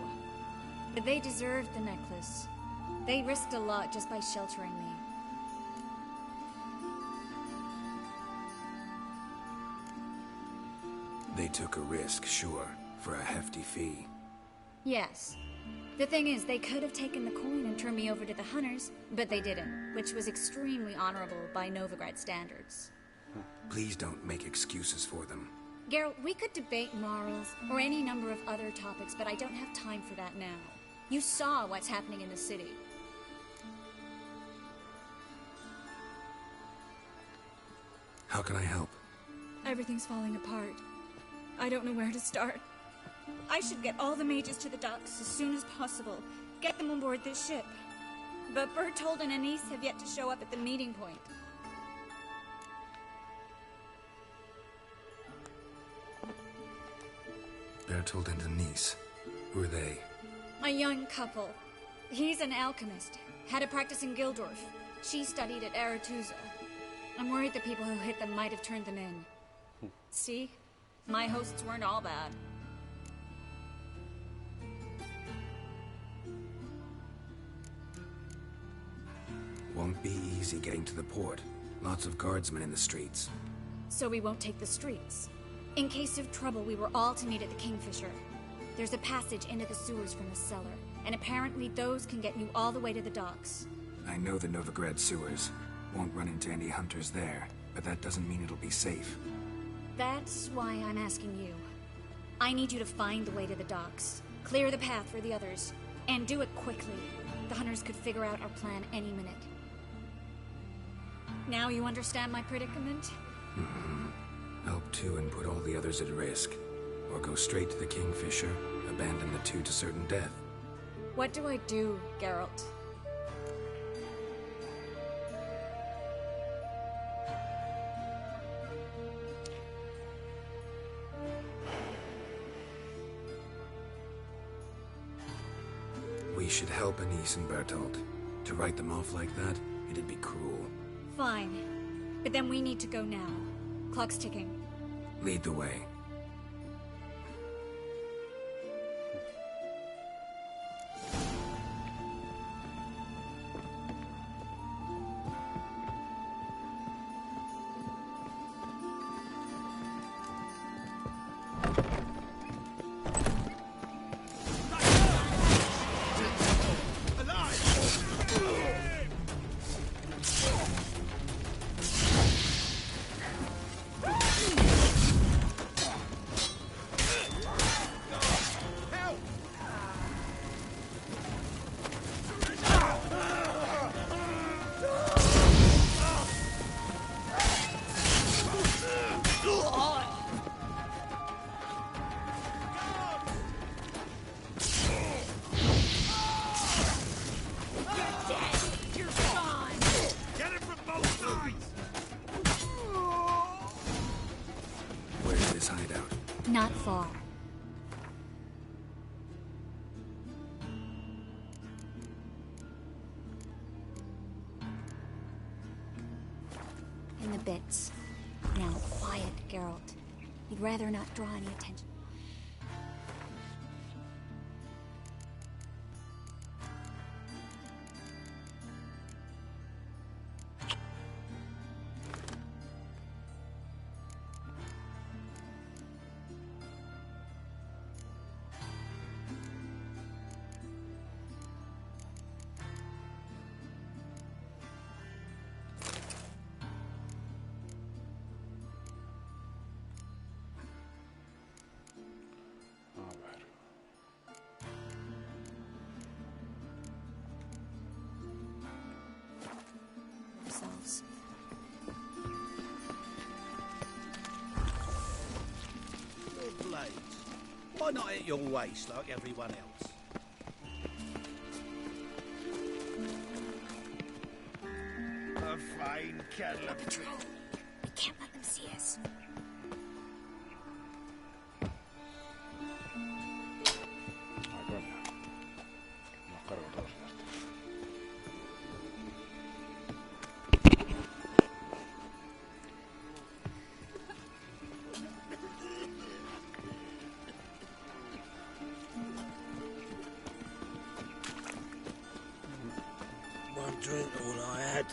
But they deserved the necklace. They risked a lot just by sheltering me. They took a risk, sure, for a hefty fee. Yes. The thing is, they could have taken the coin and turned me over to the hunters, but they didn't, which was extremely honorable by Novigrad standards. Please don't make excuses for them. Geralt, we could debate morals, or any number of other topics, but I don't have time for that now. You saw what's happening in the city. How can I help? Everything's falling apart. I don't know where to start. I should get all the mages to the docks as soon as possible. Get them on board this ship. But Bertold and Anise have yet to show up at the meeting point. Bertolt and Denise. Who are they? A young couple. He's an alchemist. Had a practice in Gildorf. She studied at Aretuza. I'm worried the people who hit them might have turned them in. See? My hosts weren't all bad. Won't be easy getting to the port. Lots of guardsmen in the streets. So we won't take the streets. In case of trouble, we were all to meet at the Kingfisher. There's a passage into the sewers from the cellar, and apparently those can get you all the way to the docks. I know the Novigrad sewers. Won't run into any hunters there, but that doesn't mean it'll be safe. That's why I'm asking you. I need you to find the way to the docks, clear the path for the others, and do it quickly. The hunters could figure out our plan any minute. Now you understand my predicament? Help two and put all the others at risk. Or go straight to the Kingfisher, abandon the two to certain death. What do I do, Geralt? We should help Anise and Bertolt. To write them off like that, it'd be cruel. Fine. But then we need to go now. Clock's ticking. Lead the way. Not far. In the bits. Now, quiet, Geralt. You'd rather not draw any attention. Themselves. Your blades. Why not at your waist like everyone else? A fine kettle of fish. We can't let them see us. One drink, all I had.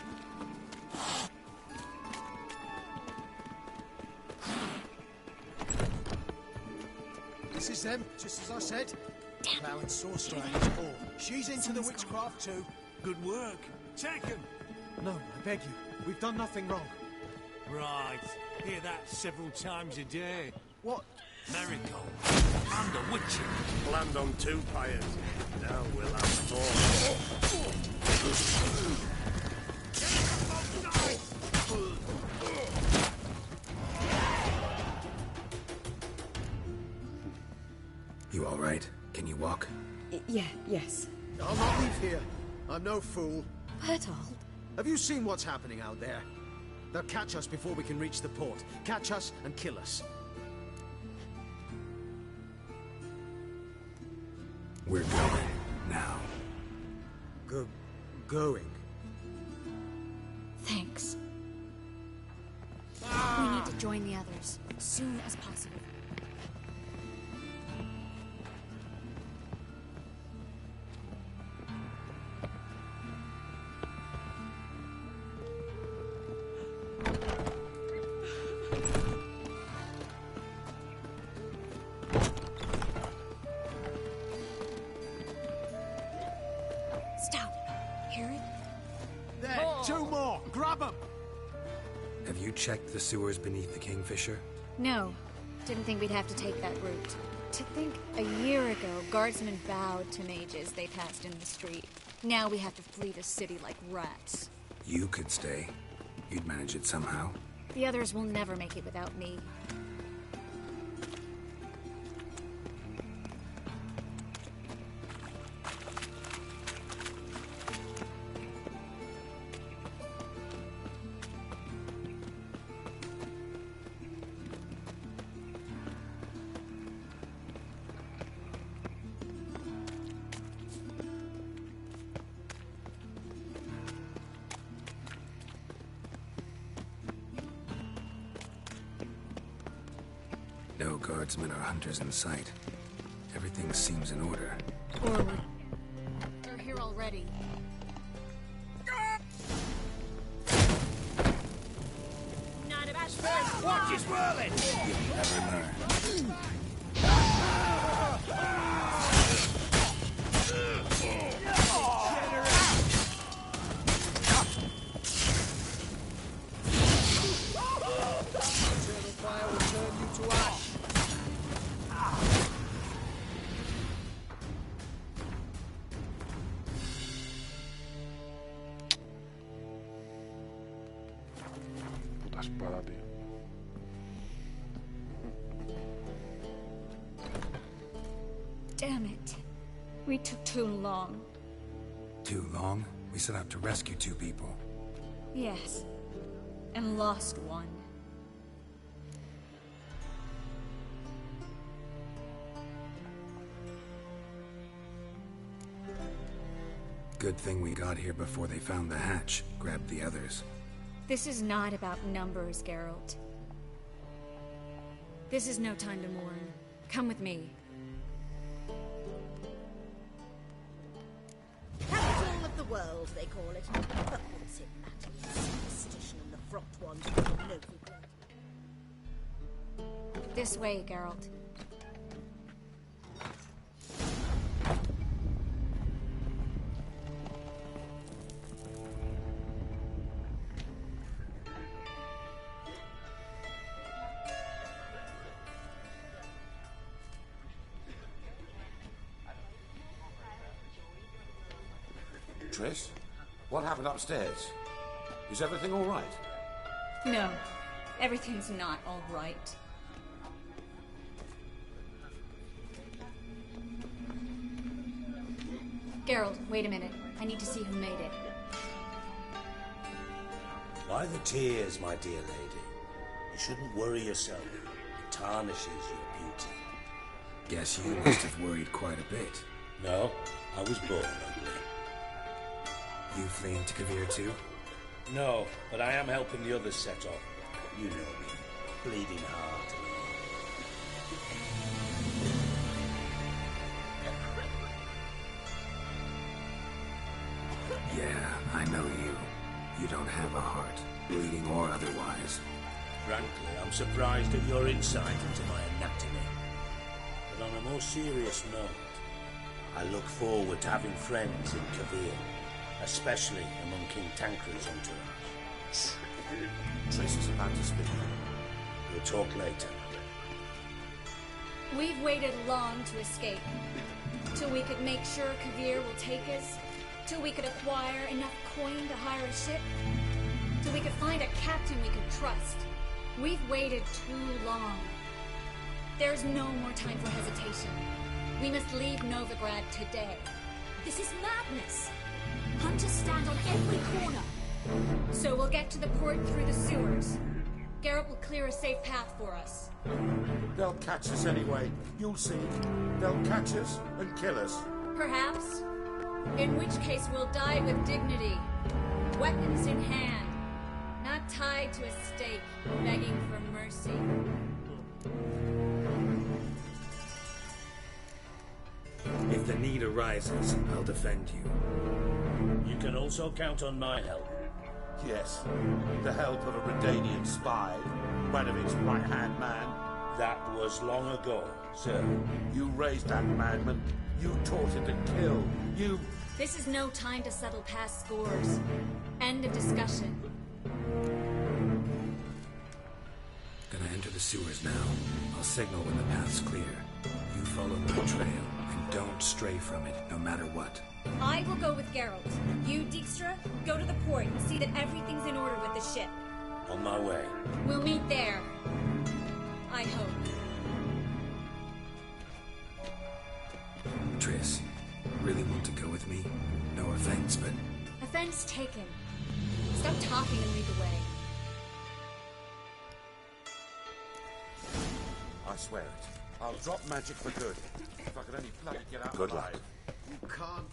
This is them, just as I said. Plough and sorcerer ain't all. She's into the witchcraft too. Good work. Take him. No, I beg you. We've done nothing wrong. Right. Hear that several times a day. What? Marigold. And the witching. Land on 2 pyres. Now we'll have more. You all right? Can you walk? Yes. I'll not leave here. I'm no fool. Bertolt. Have you seen what's happening out there? They'll catch us before we can reach the port. Catch us and kill us. We're going now. Going? Thanks. We need to join the others as soon as possible. Stop. Hear it? There, 2 more. Grab them. Have you checked the sewers beneath the Kingfisher? No. Didn't think we'd have to take that route. To think a year ago, guardsmen bowed to mages they passed in the street. Now we have to flee the city like rats. You could stay. You'd manage it somehow. The others will never make it without me. No guardsmen or hunters in sight. Everything seems in order. Forward. They're here already. Not about Watch his whirling! You'll never learn. Fire will turn you to ash. Puta espada, tío. Damn it. We took too long. Too long? We set out to rescue 2 people. Yes. And lost one. Good thing we got here before they found the hatch, grabbed the others. This is not about numbers, Geralt. This is no time to mourn. Come with me. capital of the world, they call it. But what's it matter? Superstition and the frocked ones with no regret. This way, Geralt. Triss, what happened upstairs? Is everything all right? No, everything's not all right. Geralt, wait a minute. I need to see who made it. Why the tears, my dear lady? You shouldn't worry yourself. It tarnishes your beauty. Guess you must have worried quite a bit. No, I was born ugly. You fleeing to Kavir too? No, but I am helping the others set off. You know me, bleeding heart. Yeah, I know you. You don't have a heart, bleeding or otherwise. Frankly, I'm surprised at your insight into my anatomy. But on a more serious note, I look forward to having friends in Kavir, especially among King Tancred's entourage. Triss is about to speak. We'll talk later. We've waited long to escape. Till we could make sure Kavir will take us. Till we could acquire enough coin to hire a ship. Till we could find a captain we could trust. We've waited too long. There's no more time for hesitation. We must leave Novigrad today. This is madness. Hunters stand on every corner. So we'll get to the port through the sewers. Geralt will clear a safe path for us. They'll catch us anyway. You'll see. They'll catch us and kill us. perhaps? In which case we'll die with dignity, weapons in hand, not tied to a stake, begging for mercy. If the need arises, I'll defend you. You can also count on my help. Yes, the help of a Redanian spy, Radovic's right-hand man. That was long ago, sir. You raised that madman. You taught him to kill. You... This is no time to settle past scores. End of discussion. Gonna enter the sewers now. I'll signal when the path's clear. You follow my trail, and don't stray from it, no matter what. I will go with Geralt. You, Dijkstra, go to the port and see that everything's in order with the ship. On my way. We'll meet there. I hope. Triss, really want to go with me? No offense, but... Offense taken. Stop talking and lead the way. I swear it. I'll drop magic for good. If I could only bloody get out Good alive. luck. You can't.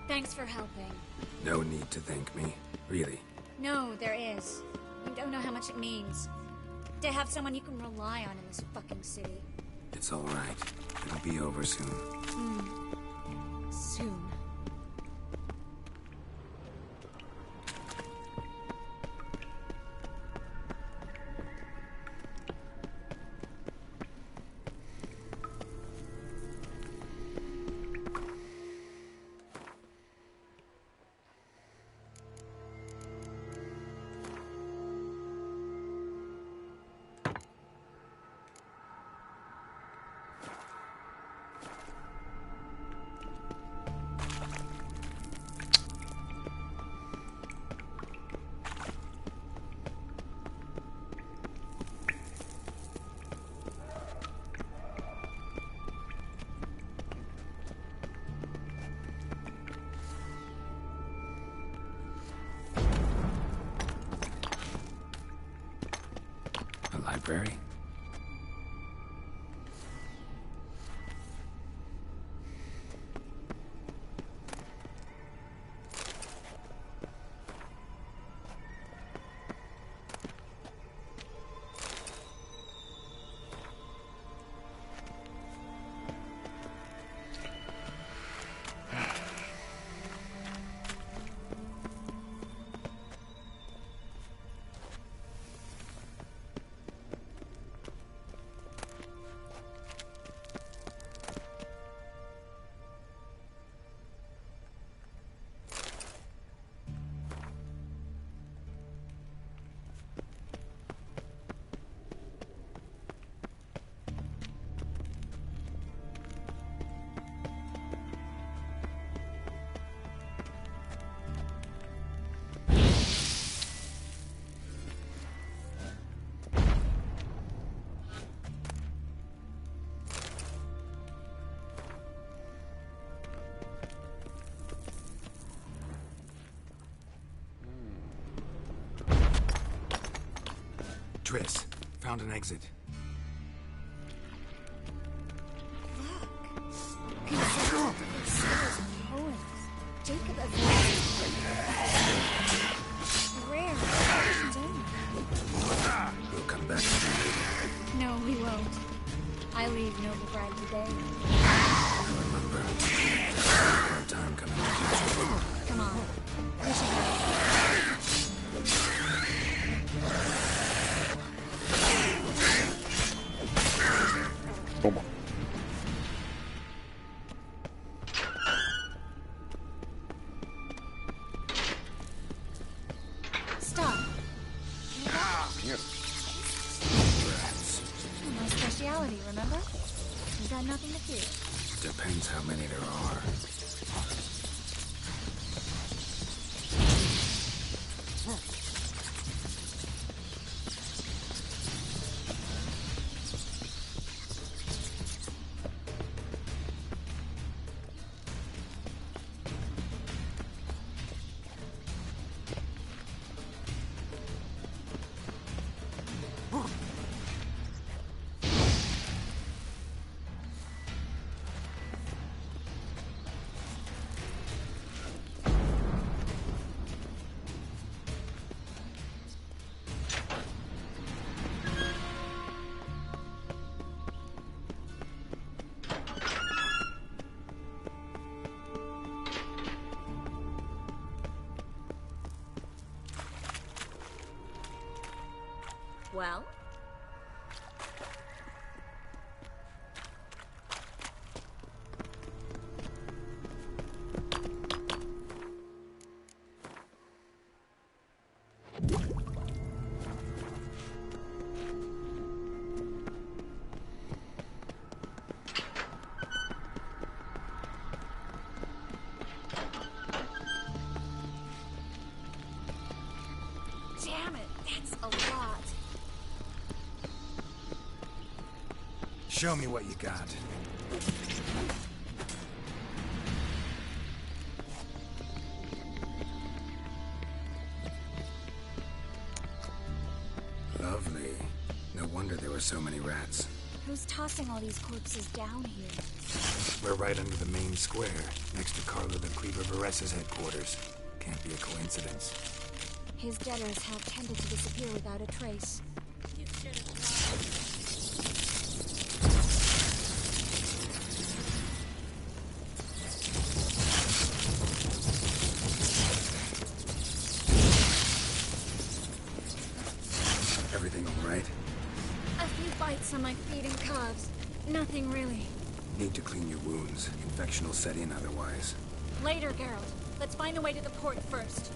Thanks for helping. No need to thank me. Really. No, there is. You don't know how much it means. To have someone you can rely on in this fucking city. It's all right. It'll be over soon. Soon. Library? Triss, found an exit. Jacob of rare. We'll come back to you. No, we won't. I leave Novigrad today. Remember, hard time coming back. Come on. We should go. Toma. Stop. Mierda. My speciality, remember? You got nothing to fear. Depends how many there are. Well? Damn it, that's a lot. Show me what you got. Lovely. No wonder there were so many rats. Who's tossing all these corpses down here? We're right under the main square, next to Carlo the Cleaver Varessa's headquarters. Can't be a coincidence. His debtors have tended to disappear without a trace. You should have tried. Everything all right? A few bites on my feet and calves. Nothing really. Need to clean your wounds. Infection will set in otherwise. Later, Geralt. Let's find the way to the port first.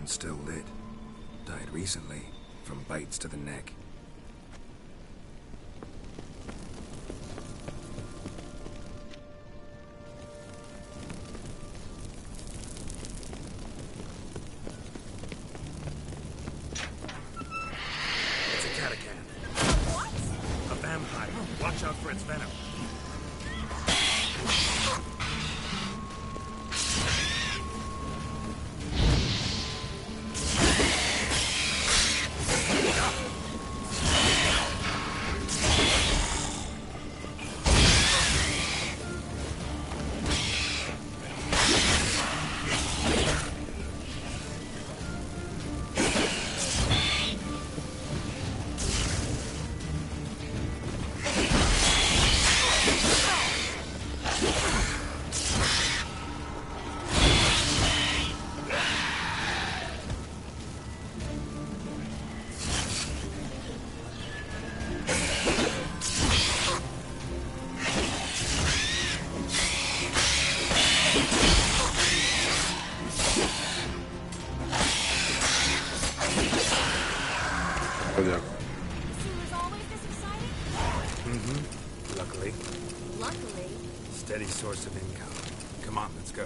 Lantern's still lit. Died recently, from bites to the neck. It's a catachan. What? A vampire. Watch out for its venom. Coño. Luckily. Luckily. Steady source of income. Come on, let's go.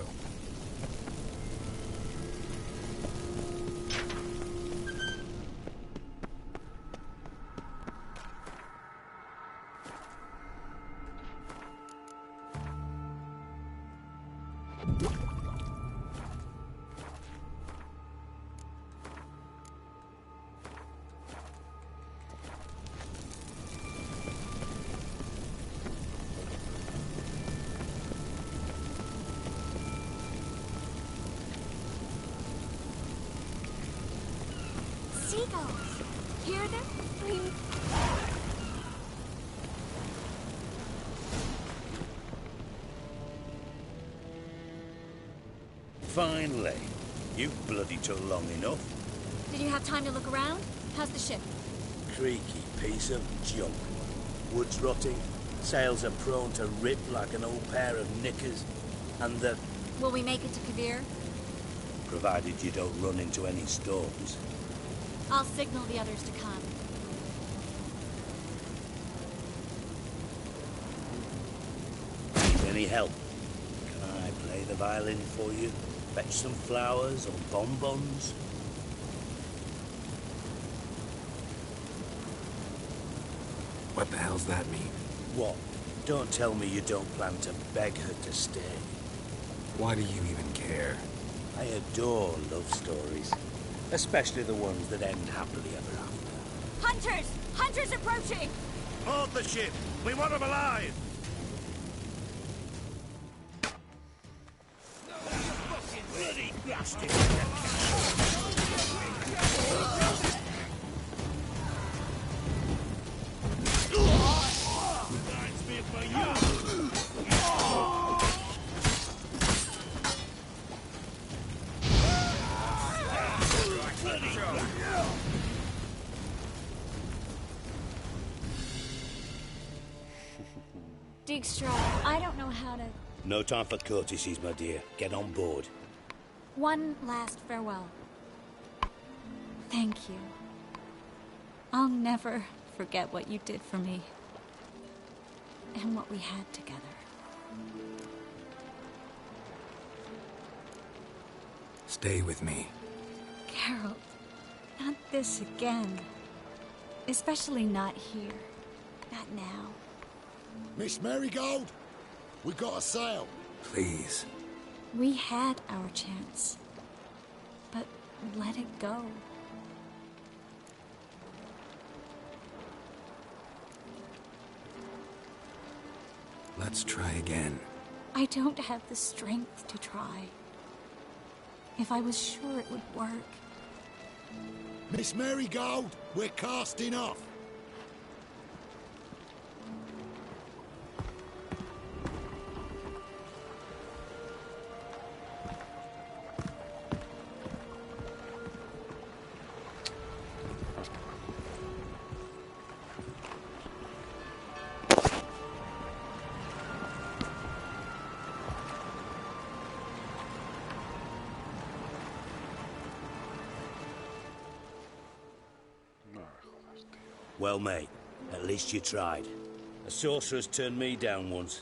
Seagulls. Hear them? Finally. You bloody took long enough. Did you have time to look around? How's the ship? Creaky piece of junk. Wood's rotting, sails are prone to rip like an old pair of knickers, and the... Will we make it to Kavir? provided you don't run into any storms. I'll signal the others to come. Need any help? Can I play the violin for you? Fetch some flowers or bonbons? What the hell's that mean? What? Don't tell me you don't plan to beg her to stay. Why do you even care? I adore love stories. Especially the ones that end happily ever after. Hunters! Hunters approaching! Hold the ship! We want them alive! Bloody bastard! Dijkstra, I don't know how to... No time for courtesies, my dear. Get on board. One last farewell. Thank you. I'll never forget what you did for me. And what we had together. Stay with me. Geralt, not this again. Especially not here. Not now. Miss Marigold, we got a sail. Please. We had our chance. But let it go. Let's try again. I don't have the strength to try. If I was sure it would work. Miss Marigold, we're casting off. Well, mate, at least you tried. A sorcerer's turned me down once.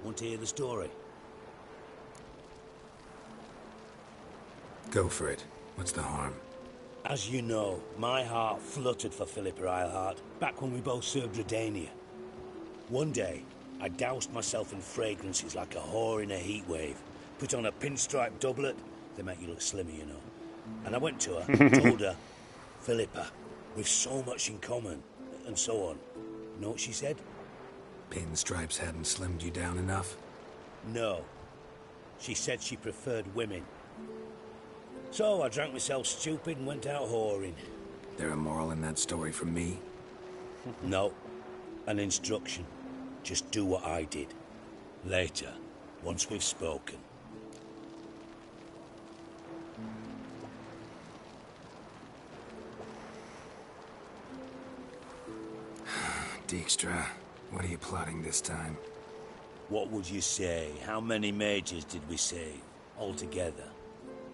Want to hear the story? Go for it. What's the harm? As you know, my heart fluttered for Philippa Eilhart back when we both served Redania. One day, I doused myself in fragrances like a whore in a heat wave. Put on a pinstripe doublet. They make you look slimmer, you know. And I went to her, told her, Philippa, we've so much in common, and so on. You know what she said? Pinstripes hadn't slimmed you down enough? No. She said she preferred women. So I drank myself stupid and went out whoring. There a moral in that story from me? No. An instruction. Just do what I did. Later, once we've spoken. Dijkstra, what are you plotting this time? What would you say? How many mages did we save altogether?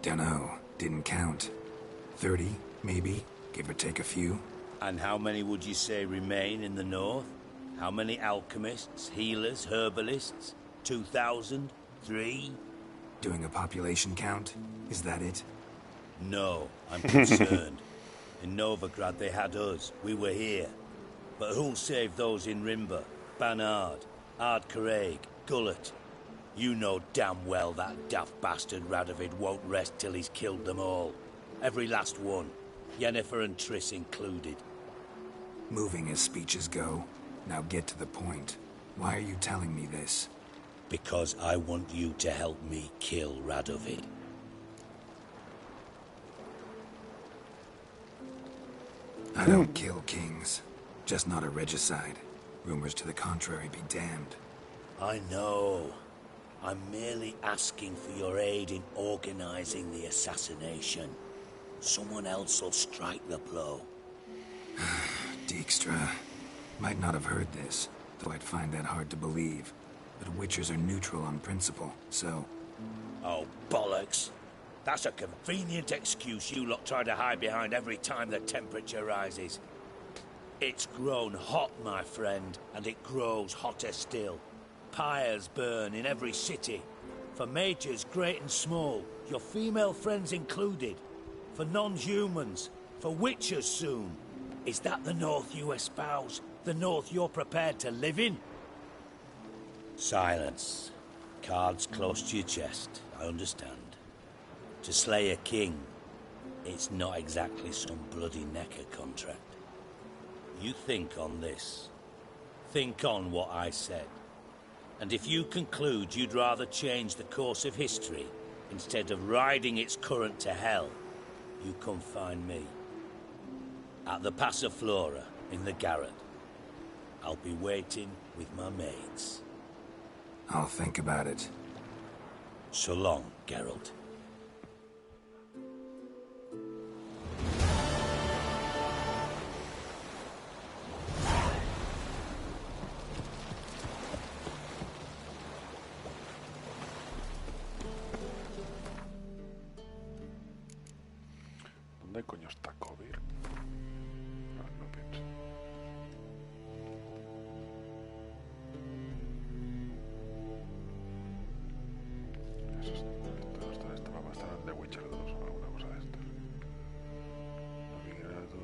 Dunno. Didn't count. 30, maybe, give or take a few. And how many would you say remain in the north? How many alchemists, healers, herbalists? 2,000? 3? Doing a population count? Is that it? No, I'm concerned. In Novigrad they had us. We were here. But who'll save those in Rimba? Banard, Ardcaraig, Gullet? You know damn well that daft bastard Radovid won't rest till he's killed them all. Every last one. Yennefer and Triss included. Moving as speeches go. Now get to the point. Why are you telling me this? Because I want you to help me kill Radovid. I don't kill kings. Just not a regicide. Rumors to the contrary be damned. I know. I'm merely asking for your aid in organizing the assassination. Someone else will strike the blow. Dijkstra. Might not have heard this, though I'd find that hard to believe. But Witchers are neutral on principle, so... Oh, bollocks. That's a convenient excuse you lot try to hide behind every time the temperature rises. It's grown hot, my friend, and it grows hotter still. Pyres burn in every city. For mages great and small, your female friends included. For non-humans, for witchers soon. Is that the North you espouse? The North you're prepared to live in? Silence. Cards close to your chest, I understand. To slay a king, it's not exactly some bloody necker contract. You think on this. Think on what I said. And if you conclude you'd rather change the course of history instead of riding its current to hell, you come find me. At the Passiflora in the garret. I'll be waiting with my mates. I'll think about it. So long, Geralt. ¿Dónde coño está Kovir? No pienso. Esto va a estar en The Witcher 2 o alguna cosa de estas. Novigrado.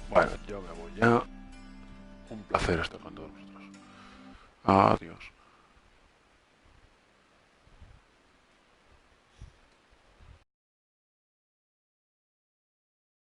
Bueno, yo me voy ya. Un placer estar con todos vosotros. Adiós.